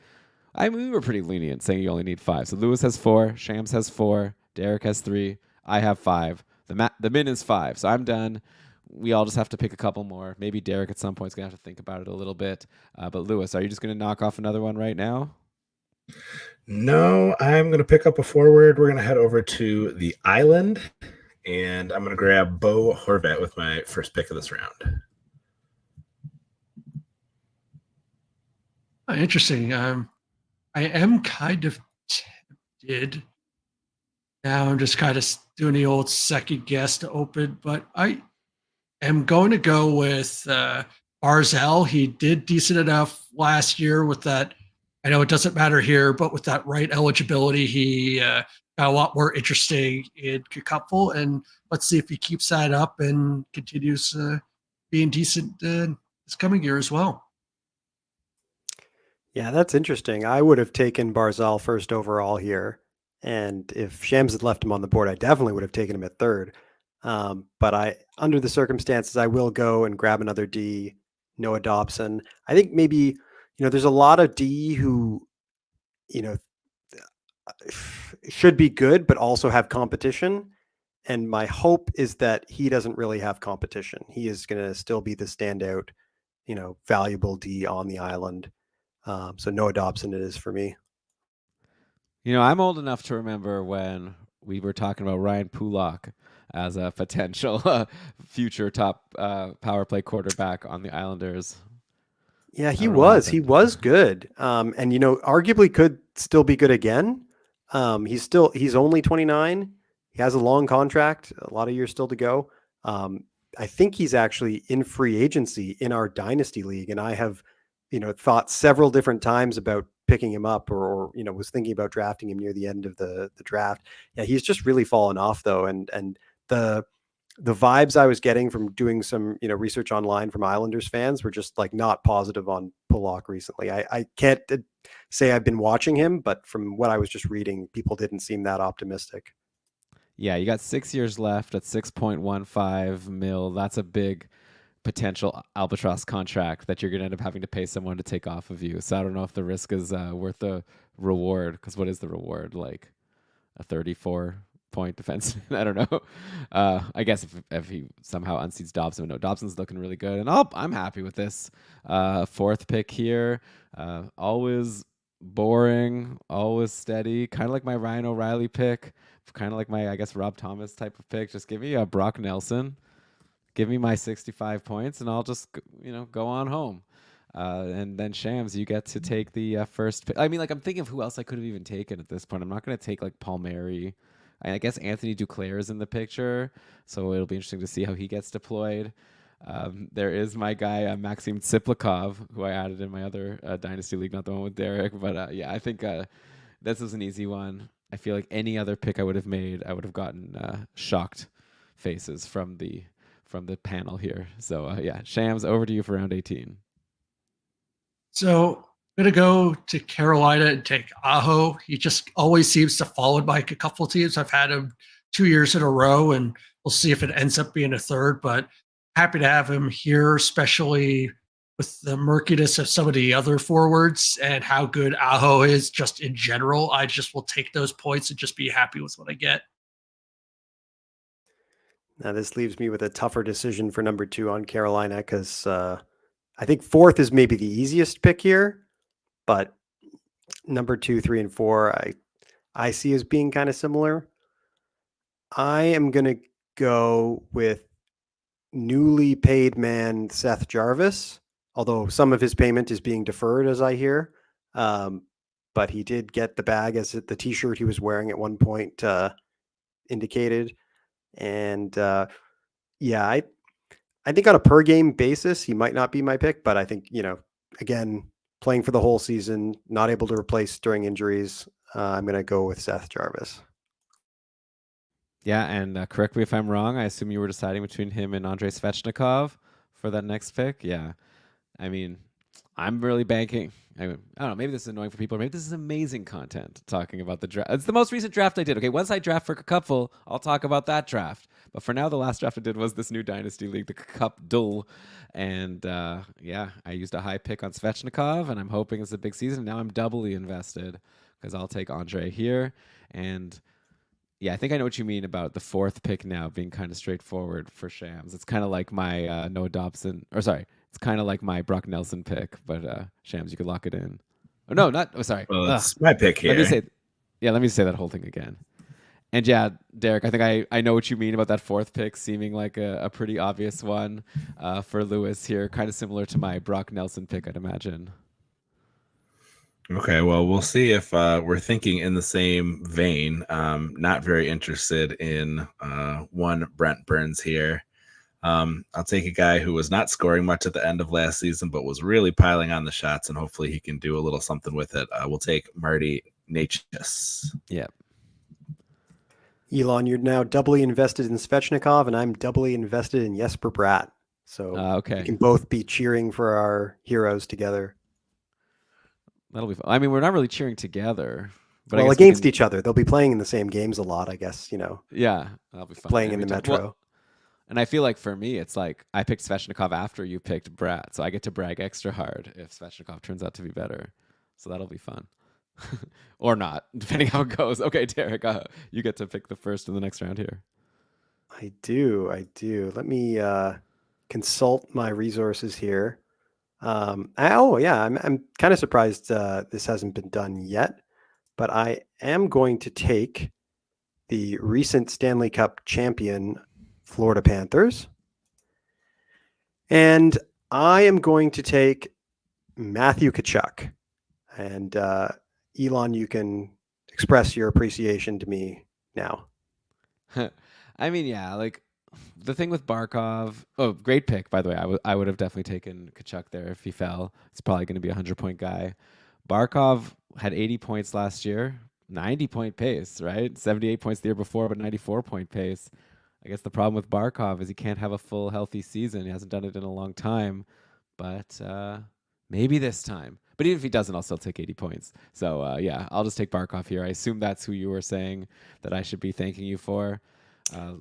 Speaker 1: we were pretty lenient, saying you only need 5. So Lewis has 4, Shams has 4, Derek has 3, I have 5. The min is 5, so I'm done. We all just have to pick a couple more. Maybe Derek at some point is going to have to think about it a little bit. But Lewis, are you just going to knock off another one right now?
Speaker 2: No, I'm going to pick up a forward. We're going to head over to the island, and I'm going to grab Bo Horvat with my first pick of this round.
Speaker 3: Interesting. I am kind of tempted. Now I'm just kind of doing the old second guess to open, but I am going to go with Barzal. He did decent enough last year with that. I know it doesn't matter here, but with that right eligibility, he got a lot more interesting in Cupful. And let's see if he keeps that up and continues being decent this coming year as well.
Speaker 4: Yeah, that's interesting. I would have taken Barzal first overall here. And if Shams had left him on the board, I definitely would have taken him at third. But under the circumstances, I will go and grab another D, Noah Dobson. I think maybe, there's a lot of D who, should be good, but also have competition. And my hope is that he doesn't really have competition. He is going to still be the standout, valuable D on the island. So Noah Dobson it is for me.
Speaker 1: I'm old enough to remember when we were talking about Ryan Pulock as a potential future top power play quarterback on the Islanders.
Speaker 4: Yeah, he was good. And, arguably could still be good again. He's only 29. He has a long contract, a lot of years still to go. I think he's actually in free agency in our dynasty league, and I have, thought several different times about picking him up, or was thinking about drafting him near the end of the draft. Yeah, he's just really fallen off though, and the the vibes I was getting from doing some research online from Islanders fans were just like not positive on Pullock recently. I can't say I've been watching him, but from what I was just reading, people didn't seem that optimistic.
Speaker 1: Yeah, you got 6 years left at 6.15 mil. That's a big potential albatross contract that you're going to end up having to pay someone to take off of you. So I don't know if the risk is worth the reward, because what is the reward? Like a 34-point defenseman? I don't know. I guess if he somehow unseats Dobson, no, Dobson's looking really good, and I'm happy with this fourth pick here. Always boring, always steady, kind of like my Ryan O'Reilly pick, kind of like my, I guess, Rob Thomas type of pick. Just give me a Brock Nelson. Give me my 65 points, and I'll just go on home. And then Shams, you get to take the first pick. I mean, like, I'm thinking of who else I could have even taken at this point. I'm not going to take like Palmieri. I guess Anthony Duclair is in the picture, so it'll be interesting to see how he gets deployed. There is my guy Maxim Tsiplikov, who I added in my other dynasty league, not the one with Derek. But yeah, I think this was an easy one. I feel like any other pick I would have made, I would have gotten shocked faces from the panel here. So yeah, Shams, over to you for round 18.
Speaker 3: So I'm going to go to Carolina and take Aho. He just always seems to follow by a couple of teams. I've had him 2 years in a row, and we'll see if it ends up being a third, but happy to have him here, especially with the murkiness of some of the other forwards and how good Aho is just in general. I just will take those points and just be happy with what I get.
Speaker 4: Now this leaves me with a tougher decision for number 2 on Carolina, because I think fourth is maybe the easiest pick here, but number 2, 3, and 4, I see as being kind of similar. I am going to go with newly paid man Seth Jarvis, although some of his payment is being deferred, as I hear. But he did get the bag, as the t-shirt he was wearing at one point indicated. And yeah, I think on a per game basis, he might not be my pick, but I think, again, playing for the whole season, not able to replace during injuries, I'm going to go with Seth Jarvis.
Speaker 1: Yeah, and correct me if I'm wrong. I assume you were deciding between him and Andrei Svechnikov for that next pick. Yeah, I mean, I'm really banking. I don't know. Maybe this is annoying for people. Or maybe this is amazing content talking about the draft. It's the most recent draft I did. Okay, once I draft for Cupful, I'll talk about that draft. But for now, the last draft I did was this new Dynasty League, the Cup Duel. And yeah, I used a high pick on Svechnikov, and I'm hoping it's a big season. Now I'm doubly invested because I'll take Andre here. And yeah, I think I know what you mean about the fourth pick now being kind of straightforward for Shams. It's kind of like my Noah Dobson, or sorry, it's kind of like my Brock Nelson pick, but Shams, you could lock it in. Oh, no, not, oh, sorry.
Speaker 2: Well, it's my pick here.
Speaker 1: Let me say that whole thing again. And yeah, Derek, I think I know what you mean about that fourth pick seeming like a pretty obvious one for Lewis here, kind of similar to my Brock Nelson pick, I'd imagine.
Speaker 2: Okay, well, we'll see if we're thinking in the same vein. Not very interested in one Brent Burns here. I'll take a guy who was not scoring much at the end of last season, but was really piling on the shots, and hopefully he can do a little something with it. We'll take Marty Necas.
Speaker 1: Yeah.
Speaker 4: Elon, you're now doubly invested in Svechnikov, and I'm doubly invested in Jesper Bratt. So
Speaker 1: okay.
Speaker 4: We can both be cheering for our heroes together.
Speaker 1: That'll be fun. I mean, we're not really cheering together.
Speaker 4: But well, against each other. They'll be playing in the same games a lot, I guess,
Speaker 1: Yeah, that'll be fun.
Speaker 4: Playing in the Metro.
Speaker 1: Well, and I feel like for me, it's like I picked Svechnikov after you picked Bratt, so I get to brag extra hard if Svechnikov turns out to be better. So that'll be fun. Or not, depending how it goes. Okay, Derek, you get to pick the first in the next round here.
Speaker 4: I do. Let me consult my resources here. I'm kind of surprised this hasn't been done yet, but I am going to take the recent Stanley Cup champion Florida Panthers, and I am going to take Matthew Tkachuk. And Elon, you can express your appreciation to me now.
Speaker 1: I mean, yeah, like the thing with Barkov. Oh, great pick, by the way. I would have definitely taken Kachuk there if he fell. It's probably going to be a 100-point guy. Barkov had 80 points last year, 90-point pace, right? 78 points the year before, but 94-point pace. I guess the problem with Barkov is he can't have a full healthy season. He hasn't done it in a long time, but maybe this time. But even if he doesn't, I'll still take 80 points. So yeah, I'll just take Barkov here. I assume that's who you were saying that I should be thanking you for.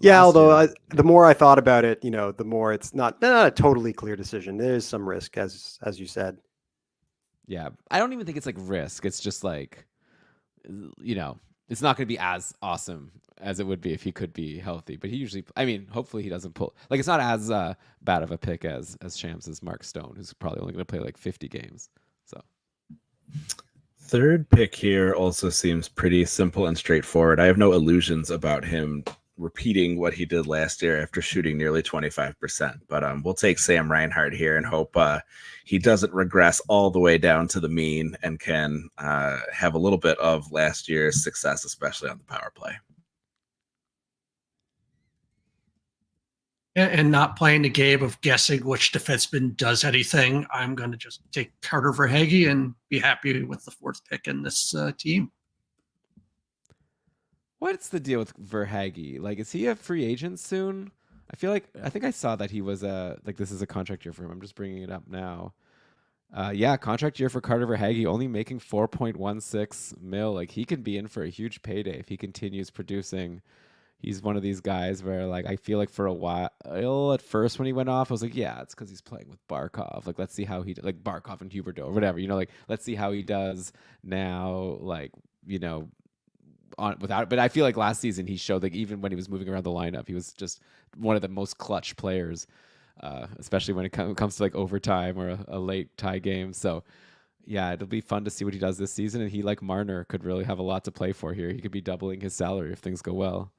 Speaker 4: Yeah, although the more I thought about it, the more it's not a totally clear decision. There's some risk, as you said.
Speaker 1: Yeah, I don't even think it's like risk. It's just like, it's not going to be as awesome as it would be if he could be healthy. But he usually, I mean, hopefully he doesn't pull. Like, it's not as bad of a pick as Shams' Mark Stone, who's probably only going to play like 50 games. So,
Speaker 2: third pick here also seems pretty simple and straightforward. I have no illusions about him repeating what he did last year after shooting nearly 25%. But we'll take Sam Reinhart here and hope he doesn't regress all the way down to the mean and can have a little bit of last year's success, especially on the power play.
Speaker 3: And not playing the game of guessing which defenseman does anything, I'm going to just take Carter Verhaeghe and be happy with the fourth pick in this team.
Speaker 1: What's the deal with Verhaeghe? Like, is he a free agent soon? I think I saw that he was this is a contract year for him. I'm just bringing it up now. Yeah, contract year for Carter Verhaeghe, only making 4.16 mil. Like, he could be in for a huge payday if he continues producing. He's one of these guys where, like, I feel like for a while, at first when he went off, I was like, yeah, it's because he's playing with Barkov. Like, let's see how like Barkov and Huberdeau or whatever, like, let's see how he does now, like, without. But I feel like last season he showed, like, even when he was moving around the lineup, he was just one of the most clutch players, especially when it comes to like overtime or a late tie game. So yeah, it'll be fun to see what he does this season. And he, like Marner, could really have a lot to play for here. He could be doubling his salary if things go well.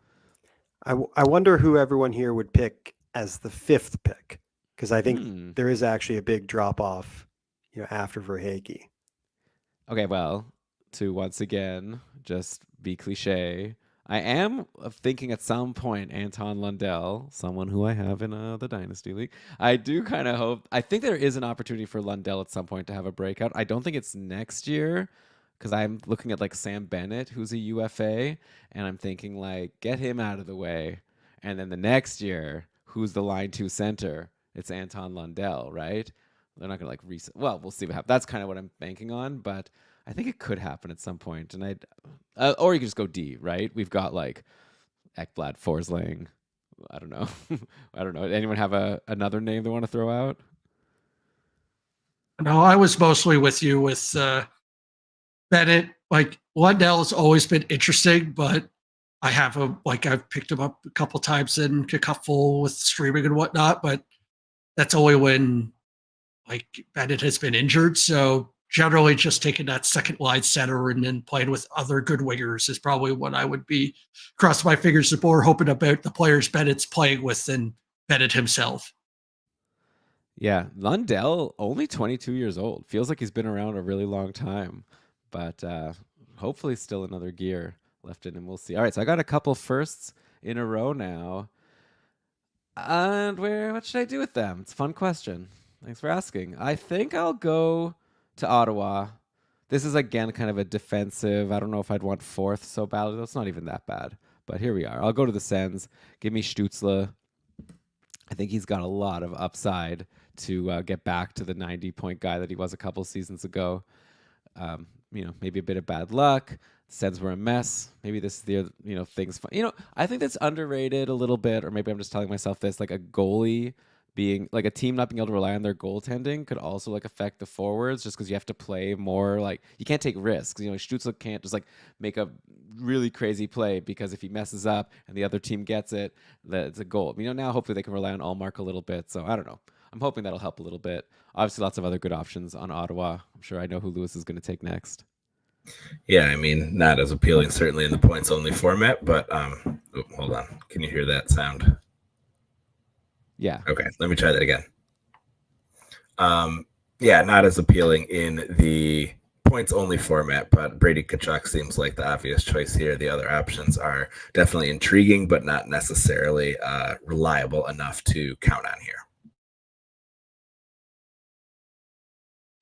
Speaker 4: I wonder who everyone here would pick as the fifth pick, because I think there is actually a big drop off, after Verhaeghe.
Speaker 1: Okay, well, to once again just be cliche, I am thinking at some point Anton Lundell, someone who I have in the Dynasty League. I do kind of hope. I think there is an opportunity for Lundell at some point to have a breakout. I don't think it's next year, because I'm looking at like Sam Bennett, who's a UFA, and I'm thinking like, get him out of the way. And then the next year, who's the line 2 center? It's Anton Lundell, right? They're not going to like reset. Well, we'll see what happens. That's kind of what I'm banking on, but I think it could happen at some point. And or you could just go D, right? We've got like Ekblad, Forsling. I don't know. I don't know. Anyone have another name they want to throw out?
Speaker 3: No, I was mostly with you with Bennett. Like, Lundell has always been interesting, but I've picked him up a couple times in a cupful with streaming and whatnot, but that's only when like Bennett has been injured. So generally just taking that second line center and then playing with other good wingers is probably what I would be crossing my fingers more hoping about the players Bennett's playing with than Bennett himself.
Speaker 1: Yeah, Lundell, only 22 years old. Feels like he's been around a really long time, but hopefully still another gear left in him. We'll see. All right, so I got a couple firsts in a row now. And what should I do with them? It's a fun question. Thanks for asking. I think I'll go to Ottawa. This is, again, kind of a defensive. I don't know if I'd want fourth so badly. That's not even that bad. But here we are. I'll go to the Sens. Give me Stützle. I think he's got a lot of upside to get back to the 90-point guy that he was a couple seasons ago. Maybe a bit of bad luck. The Sens were a mess. Maybe this is the things. I think that's underrated a little bit, or maybe I'm just telling myself this. Like a goalie being like a team not being able to rely on their goaltending could also like affect the forwards, just because you have to play more. Like, you can't take risks. Stützle can't just like make a really crazy play, because if he messes up and the other team gets it, it's a goal. Now hopefully they can rely on Allmark a little bit. So I don't know. I'm hoping that'll help a little bit. Obviously, lots of other good options on Ottawa. I'm sure I know who Lewis is going to take next.
Speaker 2: Yeah, not as appealing, certainly in the points only format, but hold on. Can you hear that sound?
Speaker 1: Yeah.
Speaker 2: Okay, let me try that again. Yeah, not as appealing in the points only format, but Brady Tkachuk seems like the obvious choice here. The other options are definitely intriguing, but not necessarily reliable enough to count on here.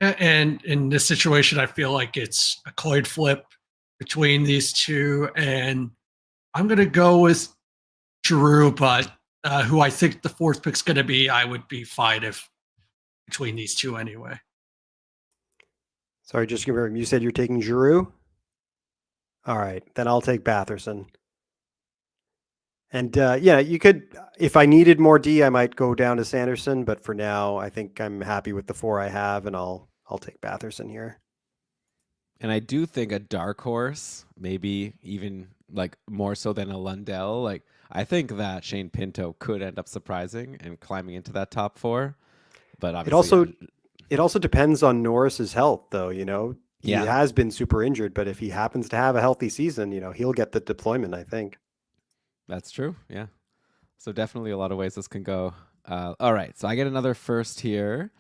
Speaker 3: And in this situation, I feel like it's a coin flip between these two, and I'm going to go with Giroux, but who I think the fourth pick's going to be, I would be fine if between these two anyway.
Speaker 4: Sorry, just confirm. You said you're taking Giroux? All right, then I'll take Batherson. And yeah, you could, if I needed more D, I might go down to Sanderson, but for now, I think I'm happy with the 4 I have, and I'll take Batherson here.
Speaker 1: And I do think a dark horse, maybe even like more so than a Lundell. Like I think that Shane Pinto could end up surprising and climbing into that top 4. But obviously,
Speaker 4: it also depends on Norris's health, though. He
Speaker 1: Yeah.
Speaker 4: has been super injured, but if he happens to have a healthy season, he'll get the deployment, I think.
Speaker 1: That's true. Yeah. So definitely a lot of ways this can go. All right. So I get another first here,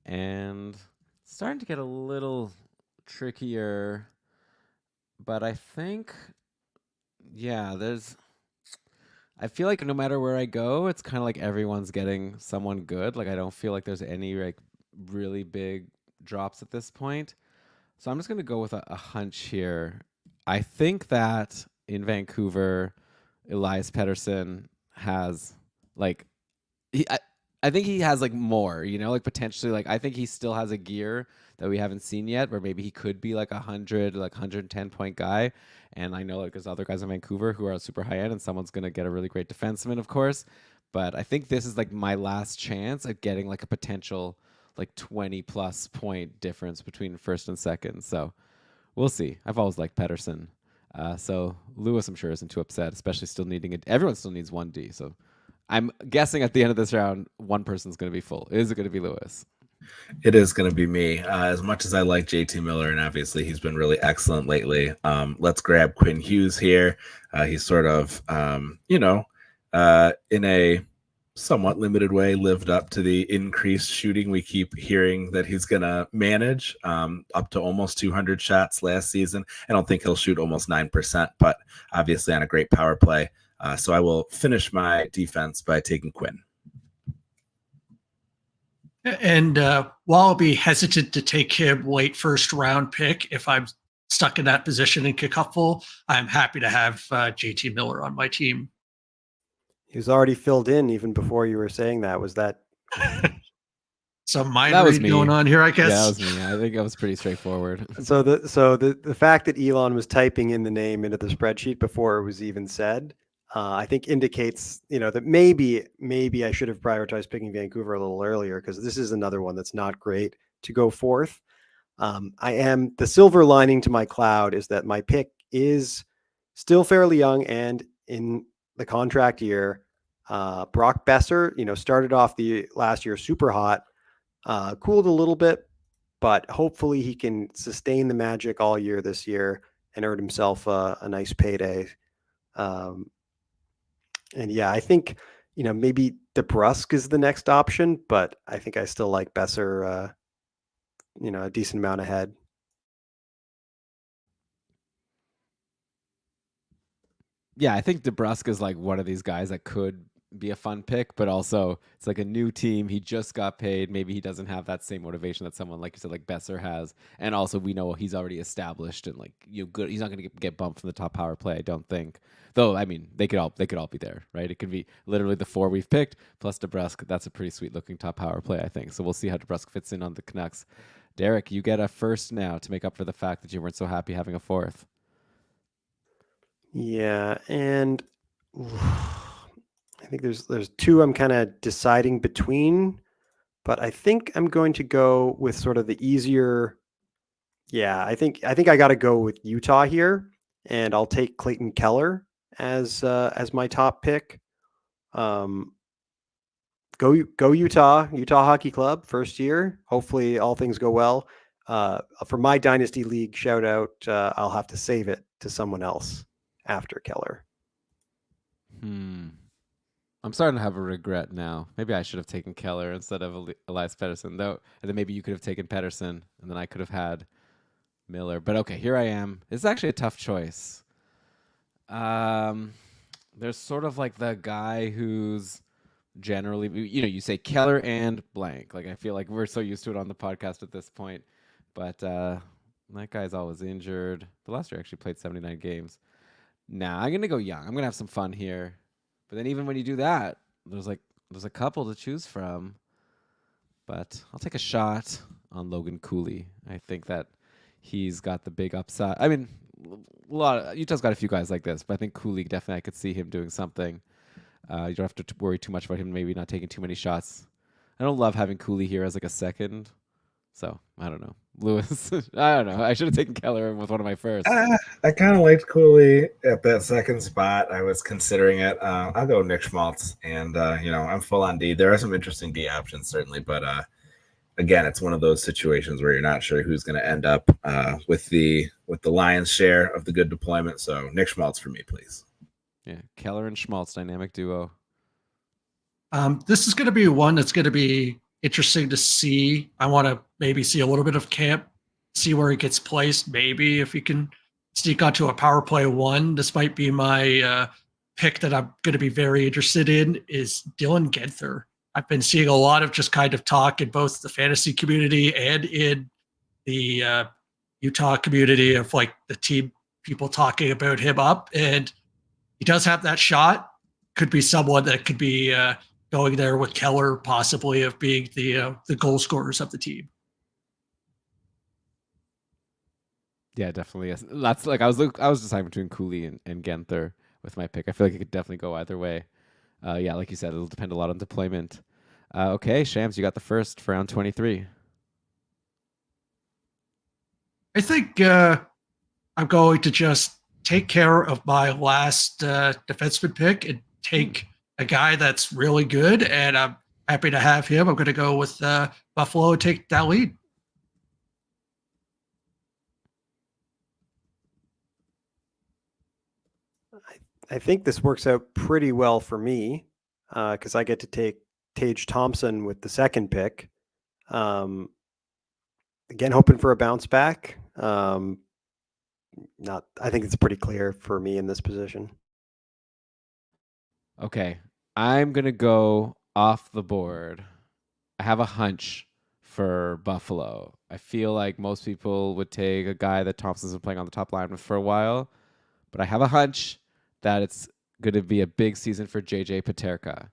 Speaker 1: and it's starting to get a little trickier. But I think, yeah, I feel like no matter where I go, it's kind of like everyone's getting someone good. Like I don't feel like there's any like really big drops at this point. So I'm just going to go with a hunch here. I think that in Vancouver, Elias Pettersson has like I think he has like more, like potentially like I think he still has a gear that we haven't seen yet where maybe he could be like 100 like 110 point guy. And I know like there's other guys in Vancouver who are super high end and someone's going to get a really great defenseman, of course. But I think this is like my last chance at getting like a potential like 20 plus point difference between first and second. So we'll see. I've always liked Pettersson. So Lewis, I'm sure, isn't too upset, especially still needing it. Everyone still needs 1D. So I'm guessing at the end of this round, one person's going to be full. Is it going to be Lewis?
Speaker 2: It is going to be me. As much as I like JT Miller, and obviously he's been really excellent lately, let's grab Quinn Hughes here. He's sort of, in a somewhat limited way, lived up to the increased shooting we keep hearing that he's going to manage, up to almost 200 shots last season. I don't think he'll shoot almost 9%, but obviously on a great power play. So I will finish my defense by taking Quinn.
Speaker 3: And while I'll be hesitant to take him late first round pick, if I'm stuck in that position in Kickuffle, I'm happy to have JT Miller on my team.
Speaker 4: He was already filled in even before you were saying that. Was that
Speaker 3: some mind read going on here, I guess?
Speaker 1: Yeah, that was me. I think that was pretty straightforward.
Speaker 4: So the fact that Elon was typing in the name into the spreadsheet before it was even said, I think indicates, that maybe I should have prioritized picking Vancouver a little earlier, because this is another one that's not great to go fourth. The silver lining to my cloud is that my pick is still fairly young and in the contract year. Brock Besser, started off the last year super hot, cooled a little bit, but hopefully he can sustain the magic all year this year and earn himself a nice payday. And yeah, I think, maybe DeBrusk is the next option, but I think I still like Besser, a decent amount ahead.
Speaker 1: Yeah, I think DeBrusk is like one of these guys that could be a fun pick, but also it's like a new team. He just got paid. Maybe he doesn't have that same motivation that someone like you said, like Besser has. And also we know he's already established and like good. He's not going to get bumped from the top power play, I don't think. Though I mean, they could all be there, right? It could be literally the 4 we've picked plus DeBrusk. That's a pretty sweet looking top power play, I think. So we'll see how DeBrusk fits in on the Canucks. Derek, you get a first now to make up for the fact that you weren't so happy having a fourth.
Speaker 4: Yeah, and I think there's 2 I'm kind of deciding between, but I think I'm going to go with sort of the easier. Yeah, I think I got to go with Utah here, and I'll take Clayton Keller as my top pick. Go Utah Hockey Club, first year. Hopefully all things go well. For my Dynasty League shout out, I'll have to save it to someone else after Keller.
Speaker 1: I'm starting to have a regret now. Maybe I should have taken Keller instead of Elias Pettersson, though. And then maybe you could have taken Pettersson, and then I could have had Miller. But okay, here I am. It's actually a tough choice. There's sort of like the guy who's generally, you say Keller and blank. Like I feel like we're so used to it on the podcast at this point. But that guy's always injured. The last year actually played 79 games. Nah, I'm gonna go young. I'm gonna have some fun here. But then even when you do that, there's a couple to choose from. But I'll take a shot on Logan Cooley. I think that he's got the big upside. I mean, Utah's got a few guys like this, but I think Cooley definitely I could see him doing something. You don't have to worry too much about him maybe not taking too many shots. I don't love having Cooley here as like a second. So I don't know. Lewis, I don't know. I should have taken Keller with one of my first.
Speaker 2: I kind of liked Cooley at that second spot. I was considering it. I'll go Nick Schmaltz, and I'm full on D. There are some interesting D options certainly, but again, it's one of those situations where you're not sure who's going to end up with the lion's share of the good deployment. So Nick Schmaltz for me, please.
Speaker 1: Yeah, Keller and Schmaltz, dynamic duo.
Speaker 3: This is going to be one that's going to be interesting to see. I want to maybe see a little bit of camp, see where he gets placed. Maybe if he can sneak onto a power play one, this might be my pick that I'm going to be very interested in is Dylan Genther. I've been seeing a lot of just kind of talk in both the fantasy community and in the Utah community of like the team people talking about him up. And he does have that shot. Could be someone that could be going there with Keller, possibly of being the goal scorers of the team.
Speaker 1: Yeah, definitely. Yes. That's like I was deciding between Cooley and Genther with my pick. I feel like it could definitely go either way. Yeah, like you said, it'll depend a lot on deployment. Okay, Shams, you got the first for round 23.
Speaker 3: I think I'm going to just take care of my last defenseman pick and take a guy that's really good, and I'm happy to have him. I'm going to go with Buffalo and take that lead.
Speaker 4: I think this works out pretty well for me because I get to take Tage Thompson with the second pick. Again, hoping for a bounce back. I think it's pretty clear for me in this position.
Speaker 1: Okay, I'm going to go off the board. I have a hunch for Buffalo. I feel like most people would take a guy that Thompson's been playing on the top line with for a while, but I have a hunch that it's going to be a big season for JJ Peterka.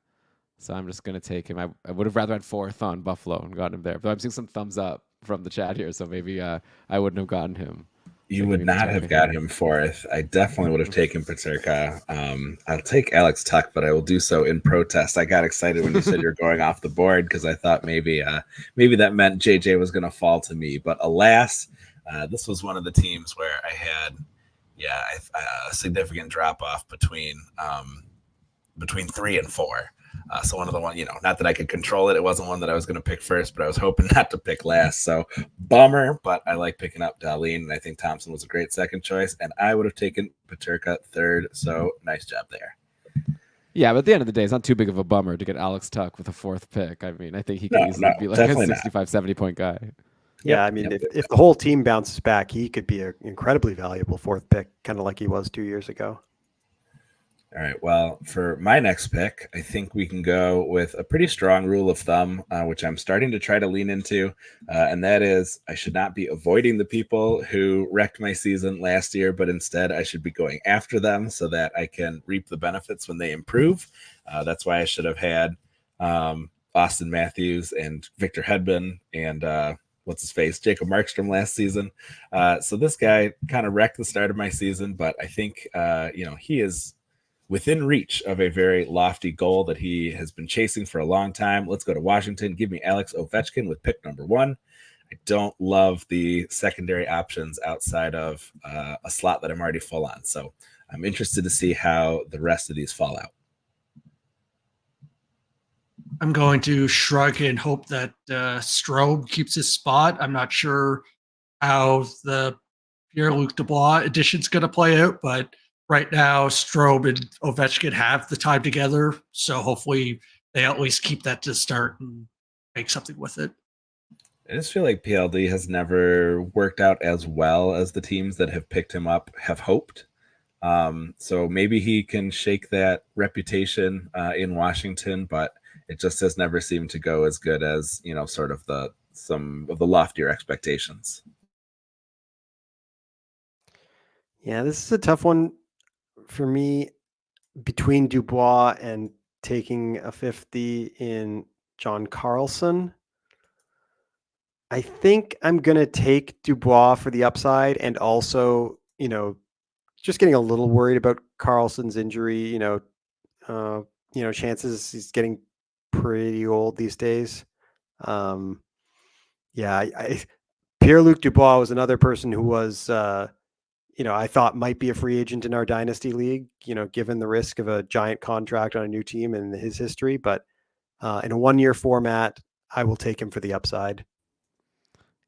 Speaker 1: So I'm just going to take him. I would have rather had fourth on Buffalo and gotten him there, but I'm seeing some thumbs up from the chat here, so maybe I wouldn't have gotten him.
Speaker 2: You would not have got him fourth. I definitely would have taken Peterka. I'll take Alex Tuck, but I will do so in protest. I got excited when you said you're going off the board because I thought maybe that meant JJ was going to fall to me. But alas, this was one of the teams where I had a significant drop off between 3 and 4. So one of the one, not that I could control it. It wasn't one that I was going to pick first, but I was hoping not to pick last. So bummer, but I like picking up Dahlin, and I think Thompson was a great second choice, and I would have taken Peterka third. So nice job there.
Speaker 1: Yeah, but at the end of the day, it's not too big of a bummer to get Alex Tuck with a fourth pick. I mean, I think he could easily be like a 65, 70-point guy.
Speaker 4: Yeah, I mean, if the whole team bounces back, he could be an incredibly valuable fourth pick, kind of like he was 2 years ago.
Speaker 2: All right. Well, for my next pick, I think we can go with a pretty strong rule of thumb, which I'm starting to try to lean into. And that is I should not be avoiding the people who wrecked my season last year, but instead I should be going after them so that I can reap the benefits when they improve. That's why I should have had Austin Matthews and Victor Hedman and Jacob Markstrom last season. So this guy kind of wrecked the start of my season, but I think, he is within reach of a very lofty goal that he has been chasing for a long time. Let's go to Washington. Give me Alex Ovechkin with pick number 1. I don't love the secondary options outside of a slot that I'm already full on. So I'm interested to see how the rest of these fall out.
Speaker 3: I'm going to shrug and hope that Strome keeps his spot. I'm not sure how the Pierre-Luc Dubois edition is going to play out, but right now, Strome and Ovechkin have the time together, so hopefully they at least keep that to start and make something with it.
Speaker 2: I just feel like PLD has never worked out as well as the teams that have picked him up have hoped. So maybe he can shake that reputation in Washington, but it just has never seemed to go as good as, sort of some of the loftier expectations.
Speaker 4: Yeah, this is a tough one for me between Dubois and taking a 50 in John Karlsson. I think I'm going to take Dubois for the upside, and also, just getting a little worried about Carlson's injury, chances he's getting pretty old these days. Pierre-Luc Dubois was another person who was, I thought might be a free agent in our dynasty league, given the risk of a giant contract on a new team and his history. But in a 1-year format, I will take him for the upside.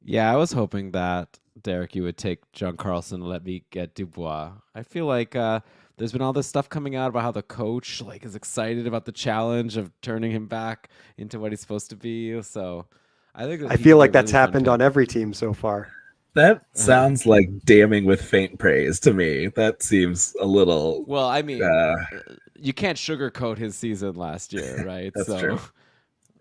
Speaker 1: Yeah, I was hoping that, Derek, you would take John Carlson and let me get Dubois. I feel like there's been all this stuff coming out about how the coach is excited about the challenge of turning him back into what he's supposed to be. So I
Speaker 4: feel like that's happened on every team so far.
Speaker 2: That sounds like damning with faint praise to me. That seems a little.
Speaker 1: Well, I mean, you can't sugarcoat his season last year, right?
Speaker 2: That's true.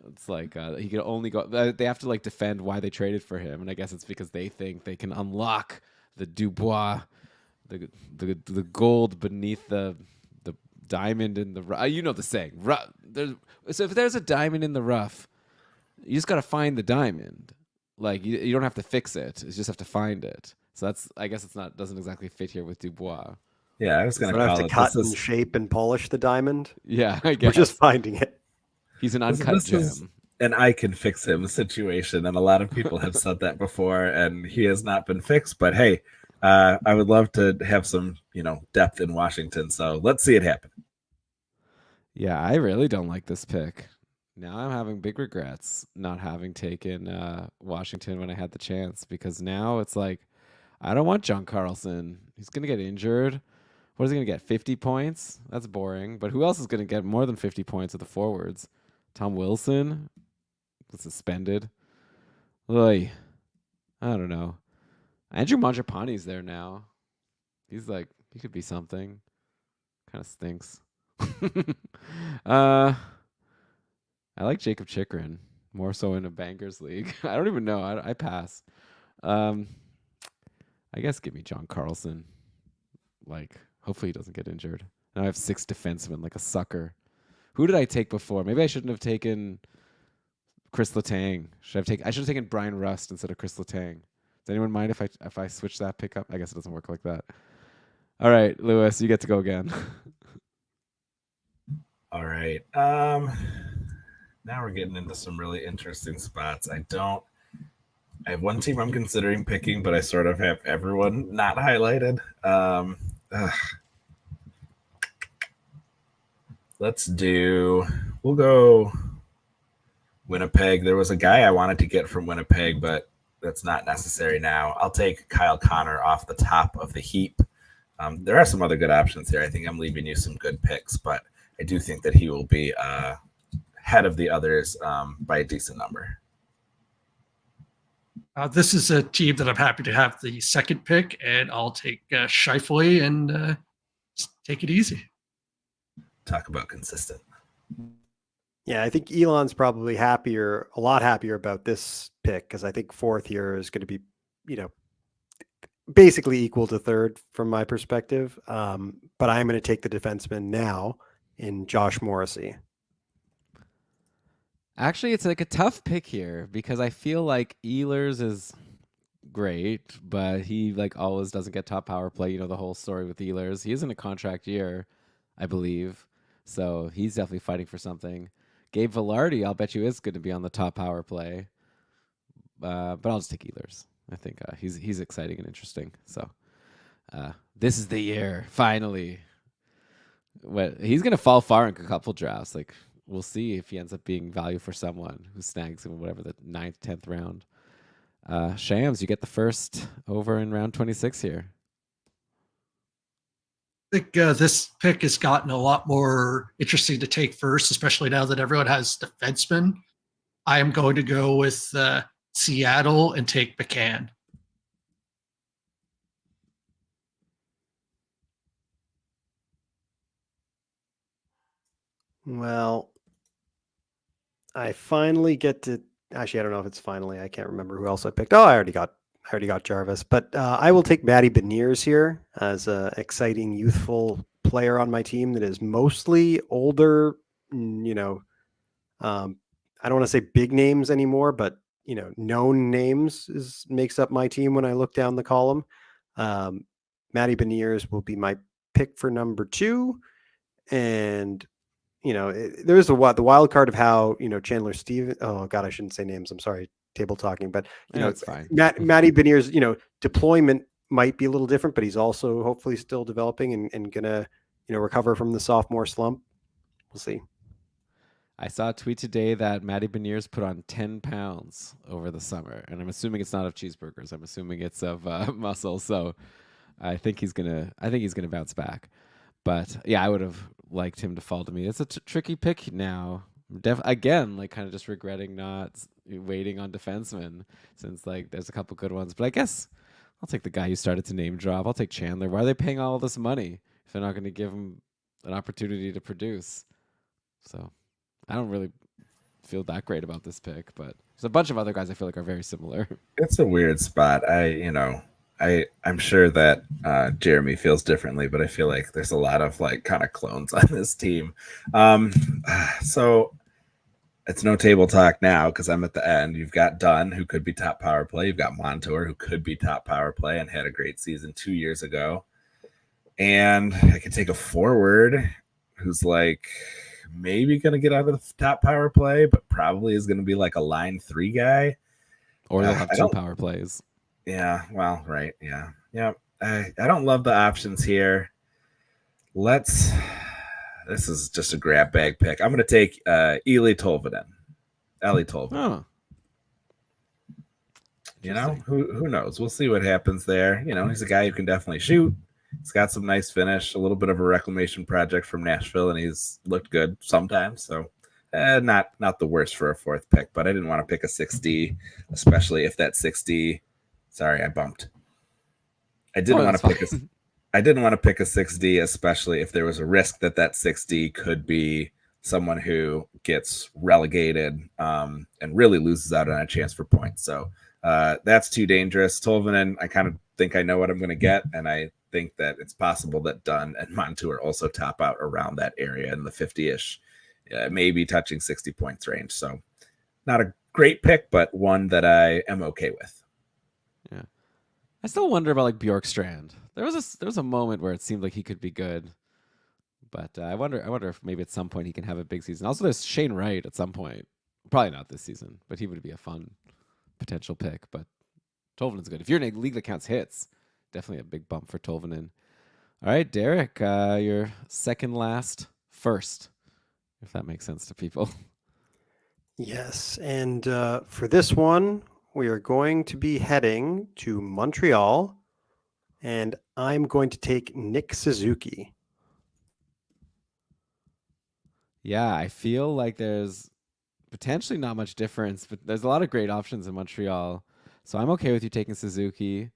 Speaker 1: It's like he could only go. They have to defend why they traded for him, and I guess it's because they think they can unlock the Dubois, the gold beneath the diamond in the rough. You know the saying. So if there's a diamond in the rough, you just got to find the diamond. You don't have to fix it. You just have to find it. So I guess doesn't exactly fit here with Dubois.
Speaker 2: Yeah, I was going to call it.
Speaker 4: Cut and shape and polish the diamond.
Speaker 1: Yeah, I guess
Speaker 4: we're just finding it.
Speaker 1: He's an uncut gem.
Speaker 2: And I can fix him situation, and a lot of people have said that before, and he has not been fixed. But hey, I would love to have some, depth in Washington. So let's see it happen.
Speaker 1: Yeah, I really don't like this pick. Now I'm having big regrets not having taken Washington when I had the chance, because now it's like I don't want John Carlson. He's gonna get injured. What is he gonna get? 50 points? That's boring. But who else is gonna get more than 50 points of the forwards? Tom Wilson was suspended. Oy. I don't know. Andrew Mangiapane's there now. He's he could be something. Kind of stinks. I like Jacob Chikrin more so in a bankers league. I don't even know. I pass. I guess give me John Carlson. Hopefully he doesn't get injured. Now I have 6 defensemen like a sucker. Who did I take before? Maybe I shouldn't have taken Chris Letang. I should have taken Brian Rust instead of Chris Letang. Does anyone mind if I switch that pickup? I guess it doesn't work like that. All right, Lewis, you get to go again.
Speaker 2: All right. Now we're getting into some really interesting spots. I have one team I'm considering picking, but I sort of have everyone not highlighted. We'll go Winnipeg. There was a guy I wanted to get from Winnipeg, but that's not necessary now. I'll take Kyle Connor off the top of the heap. There are some other good options here. I think I'm leaving you some good picks, but I do think that he will be ahead of the others by a decent number.
Speaker 3: This is a team that I'm happy to have the second pick, and I'll take Scheifele and take it easy.
Speaker 2: Talk about consistent.
Speaker 4: Yeah, I think Elon's probably a lot happier about this pick, because I think fourth here is going to be, basically equal to third from my perspective. But I'm going to take the defenseman now in Josh Morrissey.
Speaker 1: Actually, it's a tough pick here because I feel like Ehlers is great, but he always doesn't get top power play. You know the whole story with Ehlers. He is in a contract year, I believe, so he's definitely fighting for something. Gabe Velarde, I'll bet you, is going to be on the top power play, but I'll just take Ehlers. I think he's exciting and interesting. So this is the year, finally. He's going to fall far in a couple drafts. We'll see if he ends up being value for someone who snags him in whatever the 9th, 10th round. Shams, you get the first over in round 26 here.
Speaker 3: I think this pick has gotten a lot more interesting to take first, especially now that everyone has defensemen. I am going to go with Seattle and take McCann.
Speaker 4: Well, I finally get to. Actually, I don't know if it's finally. I can't remember who else I picked. Oh, I already got Jarvis. But I will take Matty Beniers here as an exciting, youthful player on my team that is mostly older. I don't want to say big names anymore, but known names makes up my team when I look down the column. Matty Beniers will be my pick for number 2, and there's the wild card of how Chandler Stevens. Oh God, I shouldn't say names. I'm sorry, table talking, but
Speaker 1: It's fine.
Speaker 4: Matty Beniers, deployment might be a little different, but he's also hopefully still developing and gonna recover from the sophomore slump. We'll see.
Speaker 1: I saw a tweet today that Matty Beniers put on 10 pounds over the summer, and I'm assuming it's not of cheeseburgers. I'm assuming it's of muscle. So I think he's gonna bounce back. But yeah, I would have liked him to fall to me. It's a tricky pick now. Again, like kind of just regretting not waiting on defensemen since like there's a couple good ones. But I guess I'll take the guy you started to name drop. I'll take Chandler. Why are they paying all this money if they're not going to give him an opportunity to produce? So I don't really feel that great about this pick, but there's a bunch of other guys I feel like are very similar.
Speaker 2: It's a weird spot. I'm sure that Jeremy feels differently, but I feel like there's a lot of like kind of clones on this team. So it's no table talk now because I'm at the end. You've got Dunn, who could be top power play. You've got Montour, who could be top power play and had a great season 2 years ago. And I could take a forward who's like maybe going to get out of the top power play, but probably is going to be like a line 3 guy.
Speaker 1: Or they'll have 2 power plays.
Speaker 2: Yeah, well, right. Yeah. I don't love the options here. This is just a grab bag pick. I'm going to take Eli Tolvanen.
Speaker 1: Oh.
Speaker 2: Who knows? We'll see what happens there. He's a guy who can definitely shoot. He's got some nice finish, a little bit of a reclamation project from Nashville, and he's looked good sometimes. So not the worst for a 4th pick, but I didn't want to pick a 6D, especially if that 6D. Sorry, I bumped. I didn't want to pick a 6D, especially if there was a risk that 6D could be someone who gets relegated and really loses out on a chance for points. So that's too dangerous. Tolvanen, I kind of think I know what I'm going to get, and I think that it's possible that Dunn and Montour also top out around that area in the 50-ish, maybe touching 60 points range. So not a great pick, but one that I am okay with.
Speaker 1: Yeah, I still wonder about like Bjorkstrand. There was a moment where it seemed like he could be good, but I wonder if maybe at some point he can have a big season. Also, there's Shane Wright at some point. Probably not this season, but he would be a fun potential pick. But Tolvanen's good. If you're in a league that counts hits, definitely a big bump for Tolvanen. All right, Derek, your second last first, if that makes sense to people.
Speaker 4: Yes, and for this one, we are going to be heading to Montreal, and I'm going to take Nick Suzuki.
Speaker 1: Yeah, I feel like there's potentially not much difference, but there's a lot of great options in Montreal. So I'm okay with you taking Suzuki.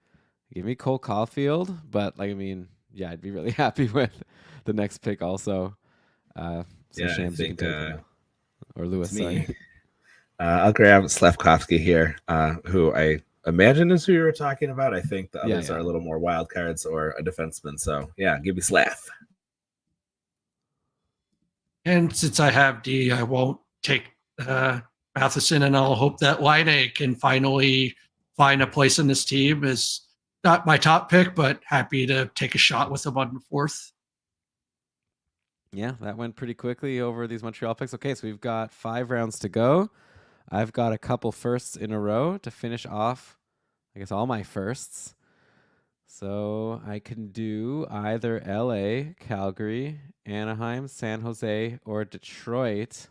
Speaker 1: Give me Cole Caulfield, but I'd be really happy with the next pick also. Shams, you can take him. Or Lewis, sorry.
Speaker 2: I'll grab Slavkovsky here, who I imagine is who you were talking about. I think the others are a little more wild cards or a defenseman. So, yeah, give me Slav.
Speaker 3: And since I have D, I won't take Matheson, and I'll hope that Laine can finally find a place in this team. Is not my top pick, but happy to take a shot with him on the 4th.
Speaker 1: Yeah, that went pretty quickly over these Montreal picks. Okay, so we've got 5 rounds to go. I've got a couple firsts in a row to finish off, I guess, all my firsts. So I can do either LA, Calgary, Anaheim, San Jose, or Detroit.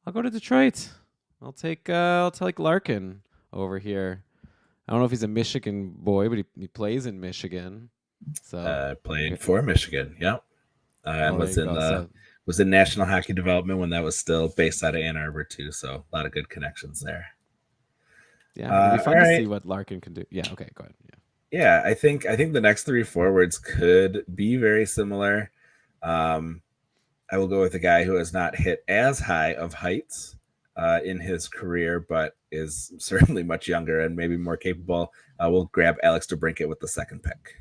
Speaker 1: I'll go to Detroit. I'll take Larkin over here. I don't know if he's a Michigan boy, but he plays in Michigan. So
Speaker 2: playing for Michigan, yeah. And was in National Hockey Development when that was still based out of Ann Arbor too. So a lot of good connections there.
Speaker 1: Yeah, it'll be fun
Speaker 2: all
Speaker 1: to
Speaker 2: right.
Speaker 1: see what Larkin can do. Yeah, okay, go ahead.
Speaker 2: Yeah, I think the next three forwards could be very similar. I will go with a guy who has not hit as high of heights in his career, but is certainly much younger and maybe more capable. We'll grab Alex DeBrincat with the second pick.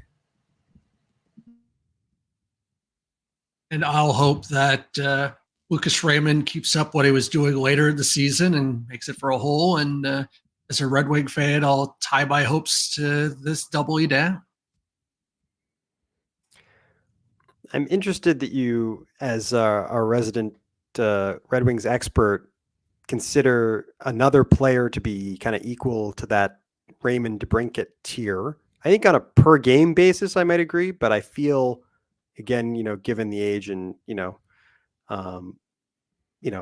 Speaker 3: And I'll hope that Lucas Raymond keeps up what he was doing later in the season and makes it for a hole. And as a Red Wing fan, I'll tie my hopes to this doubly down.
Speaker 4: I'm interested that you, as our resident Red Wings expert, consider another player to be kind of equal to that Raymond DeBrincat tier. I think on a per game basis, I might agree, but I feel, again, given the age and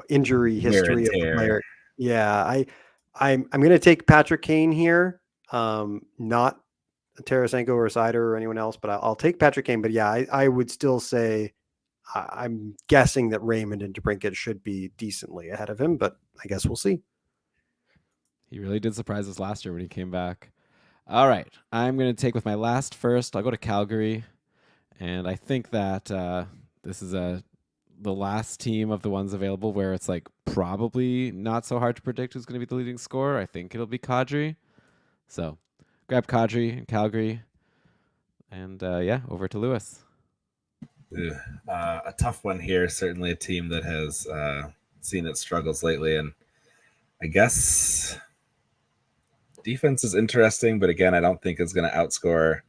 Speaker 4: injury history of the player, yeah, I'm going to take Patrick Kane here, not Tarasenko or Sider or anyone else, but I'll take Patrick Kane. But yeah, I would still say I'm guessing that Raymond and DeBrincat should be decently ahead of him, but I guess we'll see.
Speaker 1: He really did surprise us last year when he came back. All right, I'm going to take with my last first. I'll go to Calgary, and I think that this is the last team of the ones available where it's like probably not so hard to predict who's going to be the leading scorer. I think it'll be Kadri. So grab Kadri in Calgary, and over to Lewis.
Speaker 2: A tough one here. Certainly a team that has seen its struggles lately, and I guess defense is interesting, but again, I don't think it's going to outscore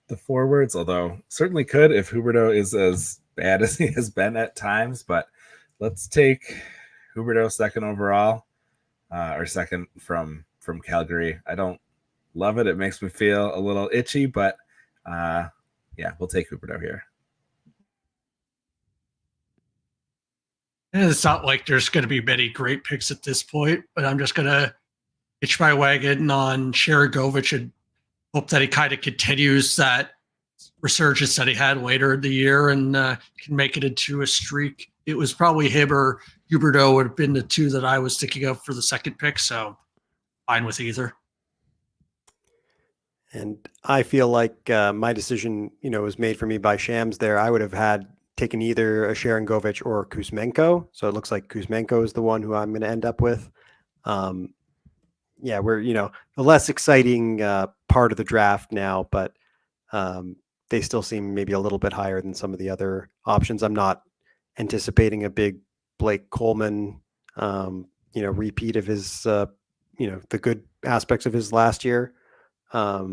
Speaker 2: the forwards, although certainly could if Huberdeau is as bad as he has been at times. But let's take Huberdeau second overall, or second from Calgary. I don't love it. It makes me feel a little itchy, but we'll take Huberdeau here.
Speaker 3: And it's not like there's going to be many great picks at this point, but I'm just going to hitch my wagon on Sharangovich and hope that he kind of continues that resurgence that he had later in the year and can make it into a streak. It was probably him or Huberdeau would have been the two that I was thinking of for the second pick, so fine with either.
Speaker 4: And I feel like my decision, was made for me by Shams there. I would have taken either a Sharangovich or Kuzmenko. So it looks like Kuzmenko is the one who I'm going to end up with. We're, the less exciting part of the draft now, but they still seem maybe a little bit higher than some of the other options. I'm not anticipating a big Blake Coleman, repeat of his, the good aspects of his last year. I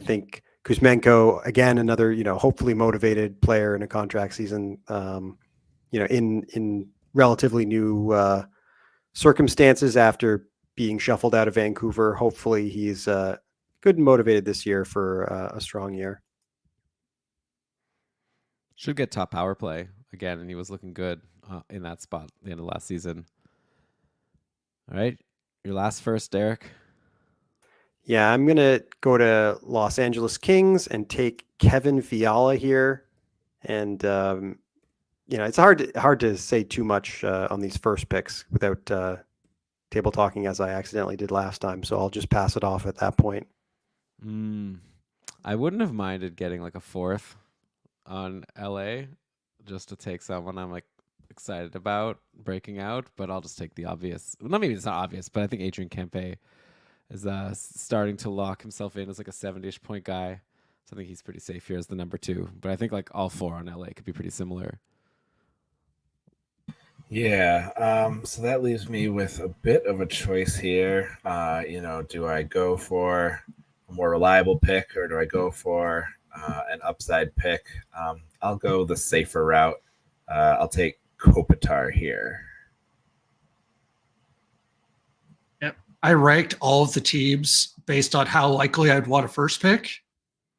Speaker 4: think Kuzmenko, again, another, hopefully motivated player in a contract season, in relatively new circumstances after being shuffled out of Vancouver. Hopefully he's good and motivated this year for a strong year.
Speaker 1: Should get top power play again, and he was looking good in that spot at the end of last season. All right, your last first, Derek.
Speaker 4: Yeah, I'm going to go to Los Angeles Kings and take Kevin Fiala here. And, it's hard to say too much on these first picks without table talking as I accidentally did last time. So I'll just pass it off at that point.
Speaker 1: I wouldn't have minded getting like a fourth on LA just to take someone I'm like excited about breaking out, but I'll just take the obvious. Well, maybe it's not obvious, but I think Adrian Kempe is starting to lock himself in as like a 70-ish point guy. So I think he's pretty safe here as the number 2. But I think like all 4 on LA could be pretty similar.
Speaker 2: Yeah. So that leaves me with a bit of a choice here. Do I go for a more reliable pick or do I go for an upside pick? I'll go the safer route. I'll take Kopitar here.
Speaker 3: I ranked all of the teams based on how likely I'd want a first pick.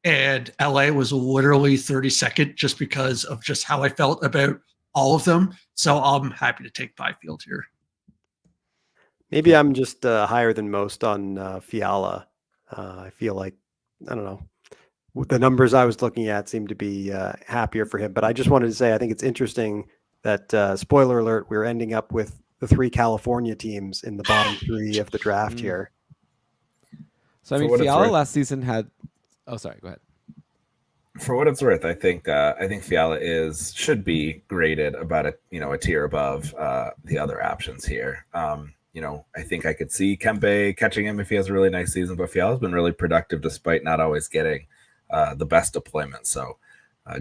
Speaker 3: And LA was literally 32nd just because of just how I felt about all of them. So I'm happy to take Byfield here.
Speaker 4: Maybe I'm just higher than most on Fiala. I feel like, I don't know, the numbers I was looking at seem to be happier for him. But I just wanted to say, I think it's interesting that, spoiler alert, we're ending up with the three California teams in the bottom three of the draft here.
Speaker 1: So I mean, Fiala last season had. Oh, sorry. Go ahead.
Speaker 2: For what it's worth, I think Fiala should be graded about a tier above the other options here. I think I could see Kempe catching him if he has a really nice season, but Fiala's been really productive despite not always getting the best deployment. So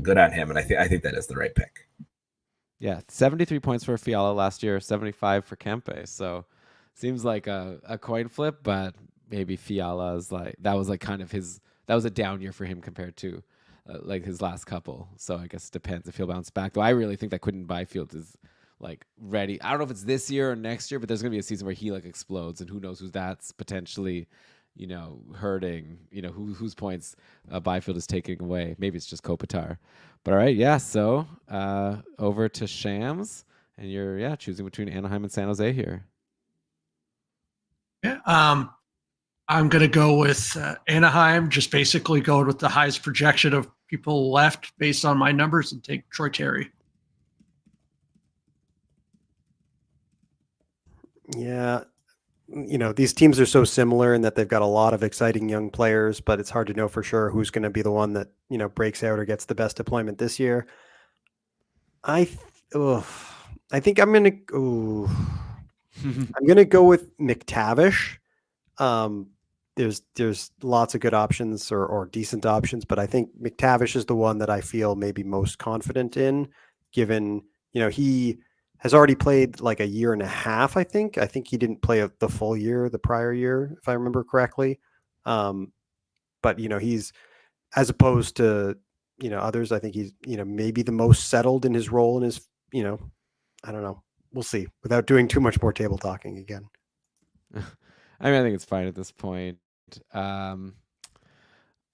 Speaker 2: good on him, and I think that is the right pick.
Speaker 1: Yeah, 73 points for Fiala last year, 75 for Kempe. So seems like a coin flip, but maybe Fiala's that was a down year for him compared to like his last couple. So I guess it depends if he'll bounce back. Though I really think that Quinton Byfield is ready. I don't know if it's this year or next year, but there's gonna be a season where he explodes, and who knows who that's potentially, hurting. Whose points Byfield is taking away. Maybe it's just Kopitar. But all right, yeah. So over to Shams, and you're choosing between Anaheim and San Jose here.
Speaker 3: Yeah. I'm going to go with Anaheim, just basically going with the highest projection of people left based on my numbers, and take Troy Terry.
Speaker 4: Yeah. These teams are so similar in that they've got a lot of exciting young players, but it's hard to know for sure who's going to be the one that, breaks out or gets the best deployment this year. I think I'm going to go with McTavish. There's lots of good options or decent options, but I think McTavish is the one that I feel maybe most confident in, given, he has already played a year and a half. I think he didn't play the full year the prior year, if I remember correctly. But he's, as opposed to, others, I think he's, maybe the most settled in his role in his, I don't know. We'll see, without doing too much more table talking again.
Speaker 1: I think it's fine at this point.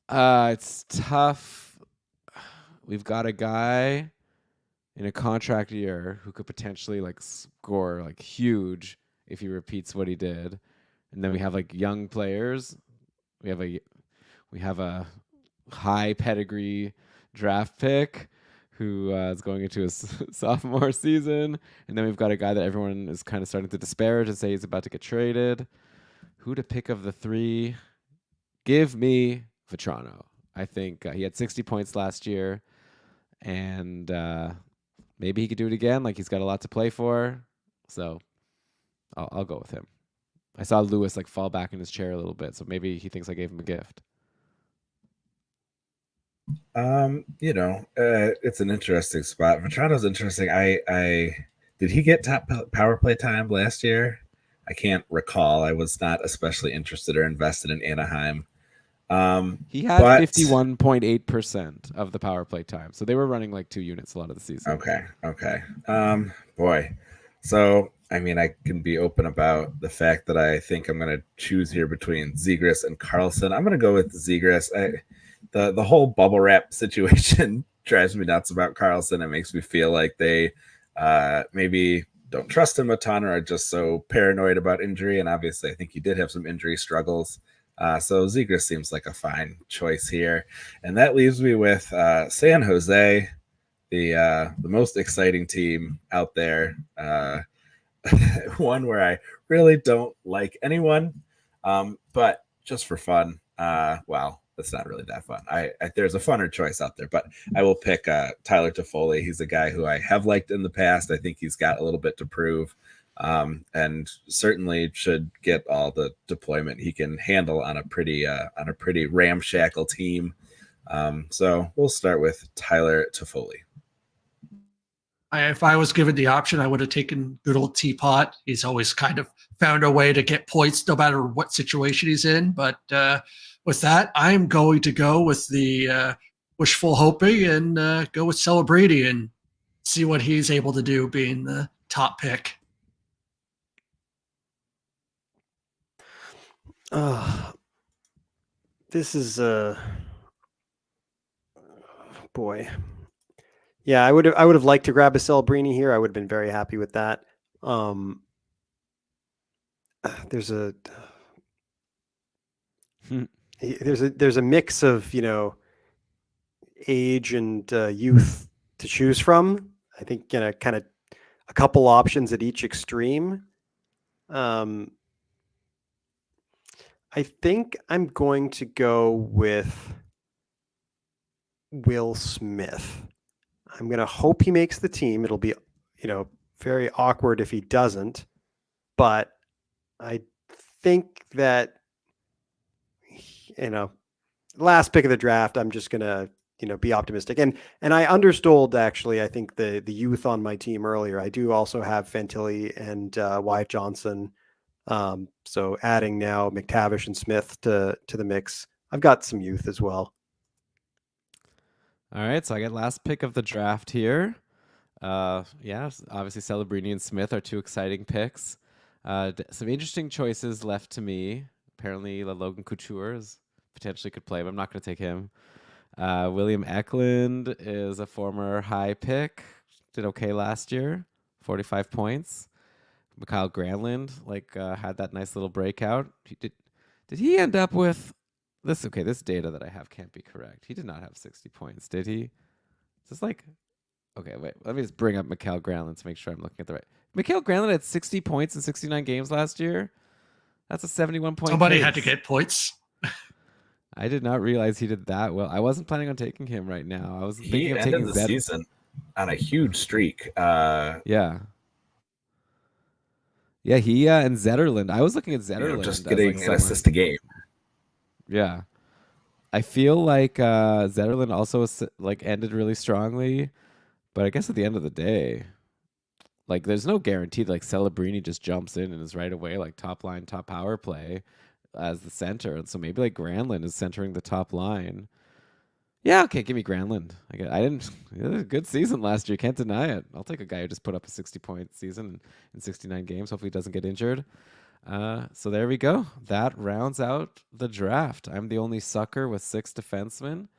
Speaker 1: It's tough. We've got a guy in a contract year who could potentially score huge if he repeats what he did, and then we have young players. We have a high pedigree draft pick who is going into his sophomore season, and then we've got a guy that everyone is kind of starting to disparage and say he's about to get traded. Who to pick of the three? Give me Vetrano. I think he had 60 points last year, and maybe he could do it again. He's got a lot to play for, so I'll go with him. I saw Lewis fall back in his chair a little bit, so maybe he thinks I gave him a gift.
Speaker 2: It's an interesting spot. Vetrano's interesting. Did he get top power play time last year? I can't recall. I was not especially interested or invested in Anaheim.
Speaker 1: He had 51.8% of the power play time, so they were running 2 units a lot of the season.
Speaker 2: Okay. Boy. So I can be open about the fact that I think I'm going to choose here between Zegras and Karlsson. I'm going to go with Zegras. The whole bubble wrap situation drives me nuts about Karlsson. It makes me feel like they maybe don't trust him a ton or are just so paranoid about injury. And obviously, I think he did have some injury struggles. So Zegras seems like a fine choice here. And that leaves me with San Jose, the most exciting team out there. One where I really don't like anyone, but just for fun. That's not really that fun. There's a funner choice out there, but I will pick Tyler Toffoli. He's a guy who I have liked in the past. I think he's got a little bit to prove, and certainly should get all the deployment he can handle on a pretty ramshackle team. So we'll start with Tyler Toffoli.
Speaker 3: If I was given the option, I would have taken good old Teapot. He's always kind of found a way to get points no matter what situation he's in. But with that, I'm going to go with the wishful hoping and go with Celebrity and see what he's able to do being the top pick.
Speaker 4: This is boy. Yeah, I would have liked to grab a Celebrini here. I would have been very happy with that. There's a mix of age and youth to choose from. I think kind of a couple options at each extreme. I think I'm going to go with Will Smith. I'm going to hope he makes the team. It'll be, very awkward if he doesn't. But I think that, last pick of the draft, I'm just going to, be optimistic. And I understold, actually, I think the youth on my team earlier. I do also have Fantilli and Wyatt Johnson. So adding now McTavish and Smith to the mix, I've got some youth as well.
Speaker 1: All right, so I get last pick of the draft here. Yeah, obviously Celebrini and Smith are two exciting picks. Some interesting choices left to me. Apparently, Logan Couture potentially could play, but I'm not going to take him. William Eklund is a former high pick. Did okay last year, 45 points. Mikhail Granlund had that nice little breakout. Did he end up with this? Okay, this data that I have can't be correct. He did not have 60 points, did he? Is this okay, wait. Let me just bring up Mikhail Granlund to make sure I'm looking at the right. Mikhail Granlund had 60 points in 69 games last year. That's a 71 point.
Speaker 3: Somebody had to get points.
Speaker 1: I did not realize he did that well. I wasn't planning on taking him right now. I was thinking of taking
Speaker 2: the season on a huge streak.
Speaker 1: Yeah. Yeah, he and Zetterlund. I was looking at Zetterlund.
Speaker 2: Just getting an assist a game.
Speaker 1: Yeah. I feel like Zetterlund also ended really strongly, but I guess at the end of the day, there's no guarantee that Celebrini just jumps in and is right away top line, top power play as the center. And so maybe Granlund is centering the top line. Yeah, okay, give me Granlund. It was a good season last year. Can't deny it. I'll take a guy who just put up a 60-point season in 69 games. Hopefully he doesn't get injured. So there we go. That rounds out the draft. I'm the only sucker with 6 defensemen.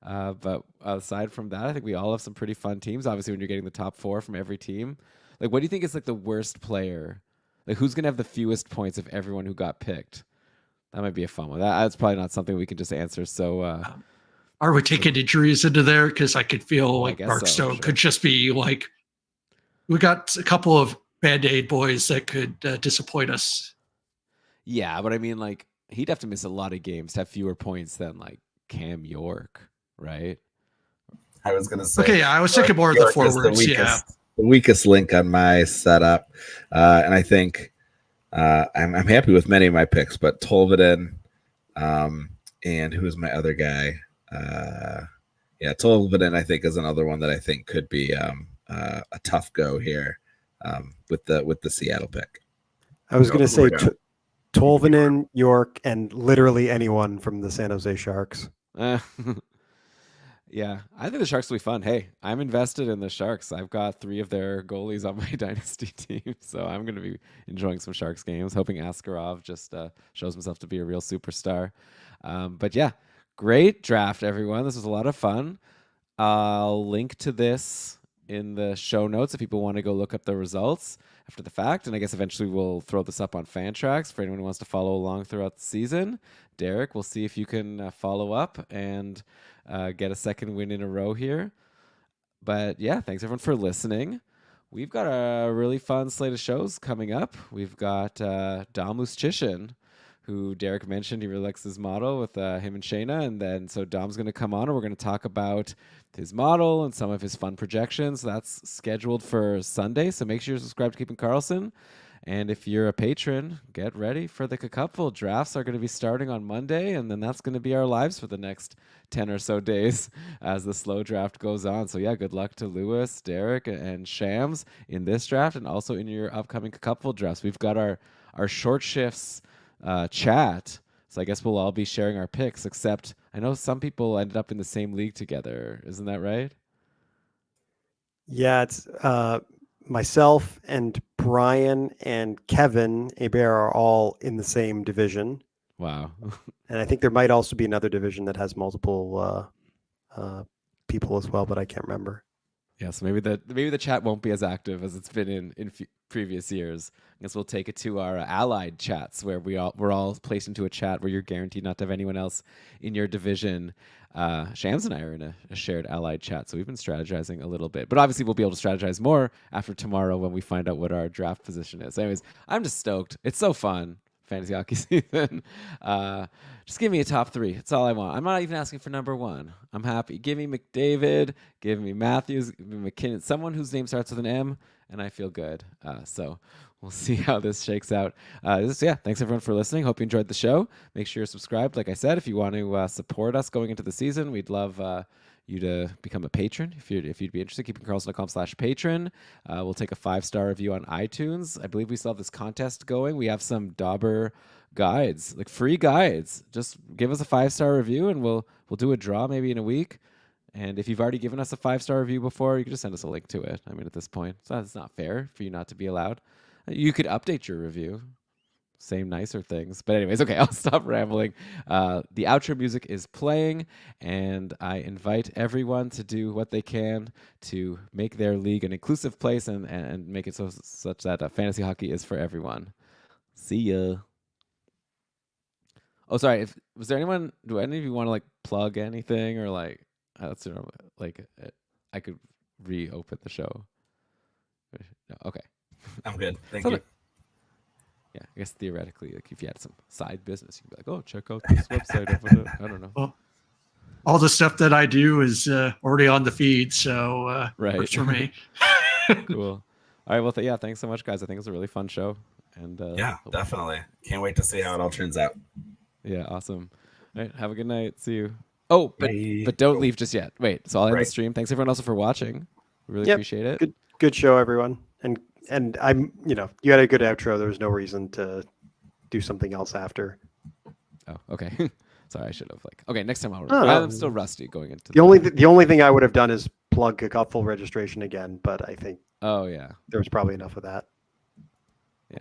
Speaker 1: But aside from that, I think we all have some pretty fun teams. Obviously, when you're getting the top 4 from every team. What do you think is the worst player? Who's going to have the fewest points of everyone who got picked? That might be a fun one. That's probably not something we can just answer. So,
Speaker 3: are we taking injuries into there? Because I could feel Mark Stone
Speaker 1: sure.
Speaker 3: could just be we got a couple of Band-Aid boys that could disappoint us.
Speaker 1: Yeah, but I mean, he'd have to miss a lot of games to have fewer points than Cam York, right?
Speaker 2: I was going to say.
Speaker 3: Okay, I was thinking more of the forwards.
Speaker 2: The weakest link on my setup, and I think I'm happy with many of my picks, but Tolvaden, and who is my other guy? Tolvaden I think is another one that I think could be a tough go here with the Seattle pick.
Speaker 4: I was going to say Tolvanen, York, and literally anyone from the San Jose Sharks.
Speaker 1: Yeah, I think the Sharks will be fun. Hey, I'm invested in the Sharks. I've got 3 of their goalies on my dynasty team, so I'm going to be enjoying some Sharks games, hoping Askarov just shows himself to be a real superstar. But yeah, great draft, everyone. This was a lot of fun. I'll link to this in the show notes if people want to go look up the results after the fact. And I guess eventually we'll throw this up on Fantrax for anyone who wants to follow along throughout the season. Derek, we'll see if you can follow up and get a second win in a row here. But yeah, thanks everyone for listening. We've got a really fun slate of shows coming up. We've got Damus Chishin, who Derek mentioned. He really likes his model with him and Shayna. And then so Dom's going to come on and we're going to talk about his model and some of his fun projections. That's scheduled for Sunday. So make sure you're subscribed to Keeping Karlsson. And if you're a patron, get ready for the Cupful. Drafts are going to be starting on Monday, and then that's going to be our lives for the next 10 or so days as the slow draft goes on. So yeah, good luck to Lewis, Derek, and Shams in this draft and also in your upcoming Cupful drafts. We've got our short shifts chat, so I guess we'll all be sharing our picks, except I know some people ended up in the same league together. Isn't that right?
Speaker 4: Yeah, it's myself and Brian and Kevin Hebert are all in the same division.
Speaker 1: Wow.
Speaker 4: And I think there might also be another division that has multiple people as well, but I can't remember.
Speaker 1: Yeah, so maybe the chat won't be as active as it's been in previous years. I guess we'll take it to our allied chats where we're all placed into a chat where you're guaranteed not to have anyone else in your division. Shams and I are in a shared allied chat, so we've been strategizing a little bit. But obviously, we'll be able to strategize more after tomorrow when we find out what our draft position is. Anyways, I'm just stoked. It's so fun. Fantasy hockey season. Just give me a top 3. That's all I want. I'm not even asking for number 1. I'm happy. Give me McDavid. Give me Matthews. Give me McKinnon. Someone whose name starts with an M, and I feel good. So we'll see how this shakes out. Thanks everyone for listening. Hope you enjoyed the show. Make sure you're subscribed. Like I said, if you want to support us going into the season, we'd love you to become a patron if you'd be interested. KeepingCarlsson.com/patron. We'll take a 5-star review on iTunes. I believe we still have this contest going. We have some Dauber guides, like free guides. Just give us a 5-star review and we'll do a draw maybe in a week. And if you've already given us a 5-star review before, you can just send us a link to it. I mean, at this point, it's not fair for you not to be allowed. You could update your review. Same nicer things. But anyways, okay, I'll stop rambling. The outro music is playing, and I invite everyone to do what they can to make their league an inclusive place and make it such that fantasy hockey is for everyone. See ya. Oh, sorry. Do any of you want to like plug anything or like, I could reopen the show. No, okay.
Speaker 2: I'm good. Thank you.
Speaker 1: Yeah, I guess theoretically, like if you had some side business, you'd be like, "Oh, check out this website." I don't know.
Speaker 3: Well, all the stuff that I do is already on the feed, so
Speaker 1: right.
Speaker 3: Works for me.
Speaker 1: Cool. All right. Well, thanks so much, guys. I think it was a really fun show. And
Speaker 2: yeah, definitely. Can't wait to see how it all turns out.
Speaker 1: Yeah, awesome. All right, have a good night. See you. Oh, but don't leave just yet. Wait. So I'll end the stream. Thanks everyone also for watching. We really appreciate it.
Speaker 4: Good show, everyone. And I'm, you had a good outro. There was no reason to do something else after.
Speaker 1: Oh, okay. Sorry, I should have okay, next time I'm still rusty going into
Speaker 4: the only thing I would have done is plug a full registration again, but I think
Speaker 1: there
Speaker 4: was probably enough of that.
Speaker 1: Yeah.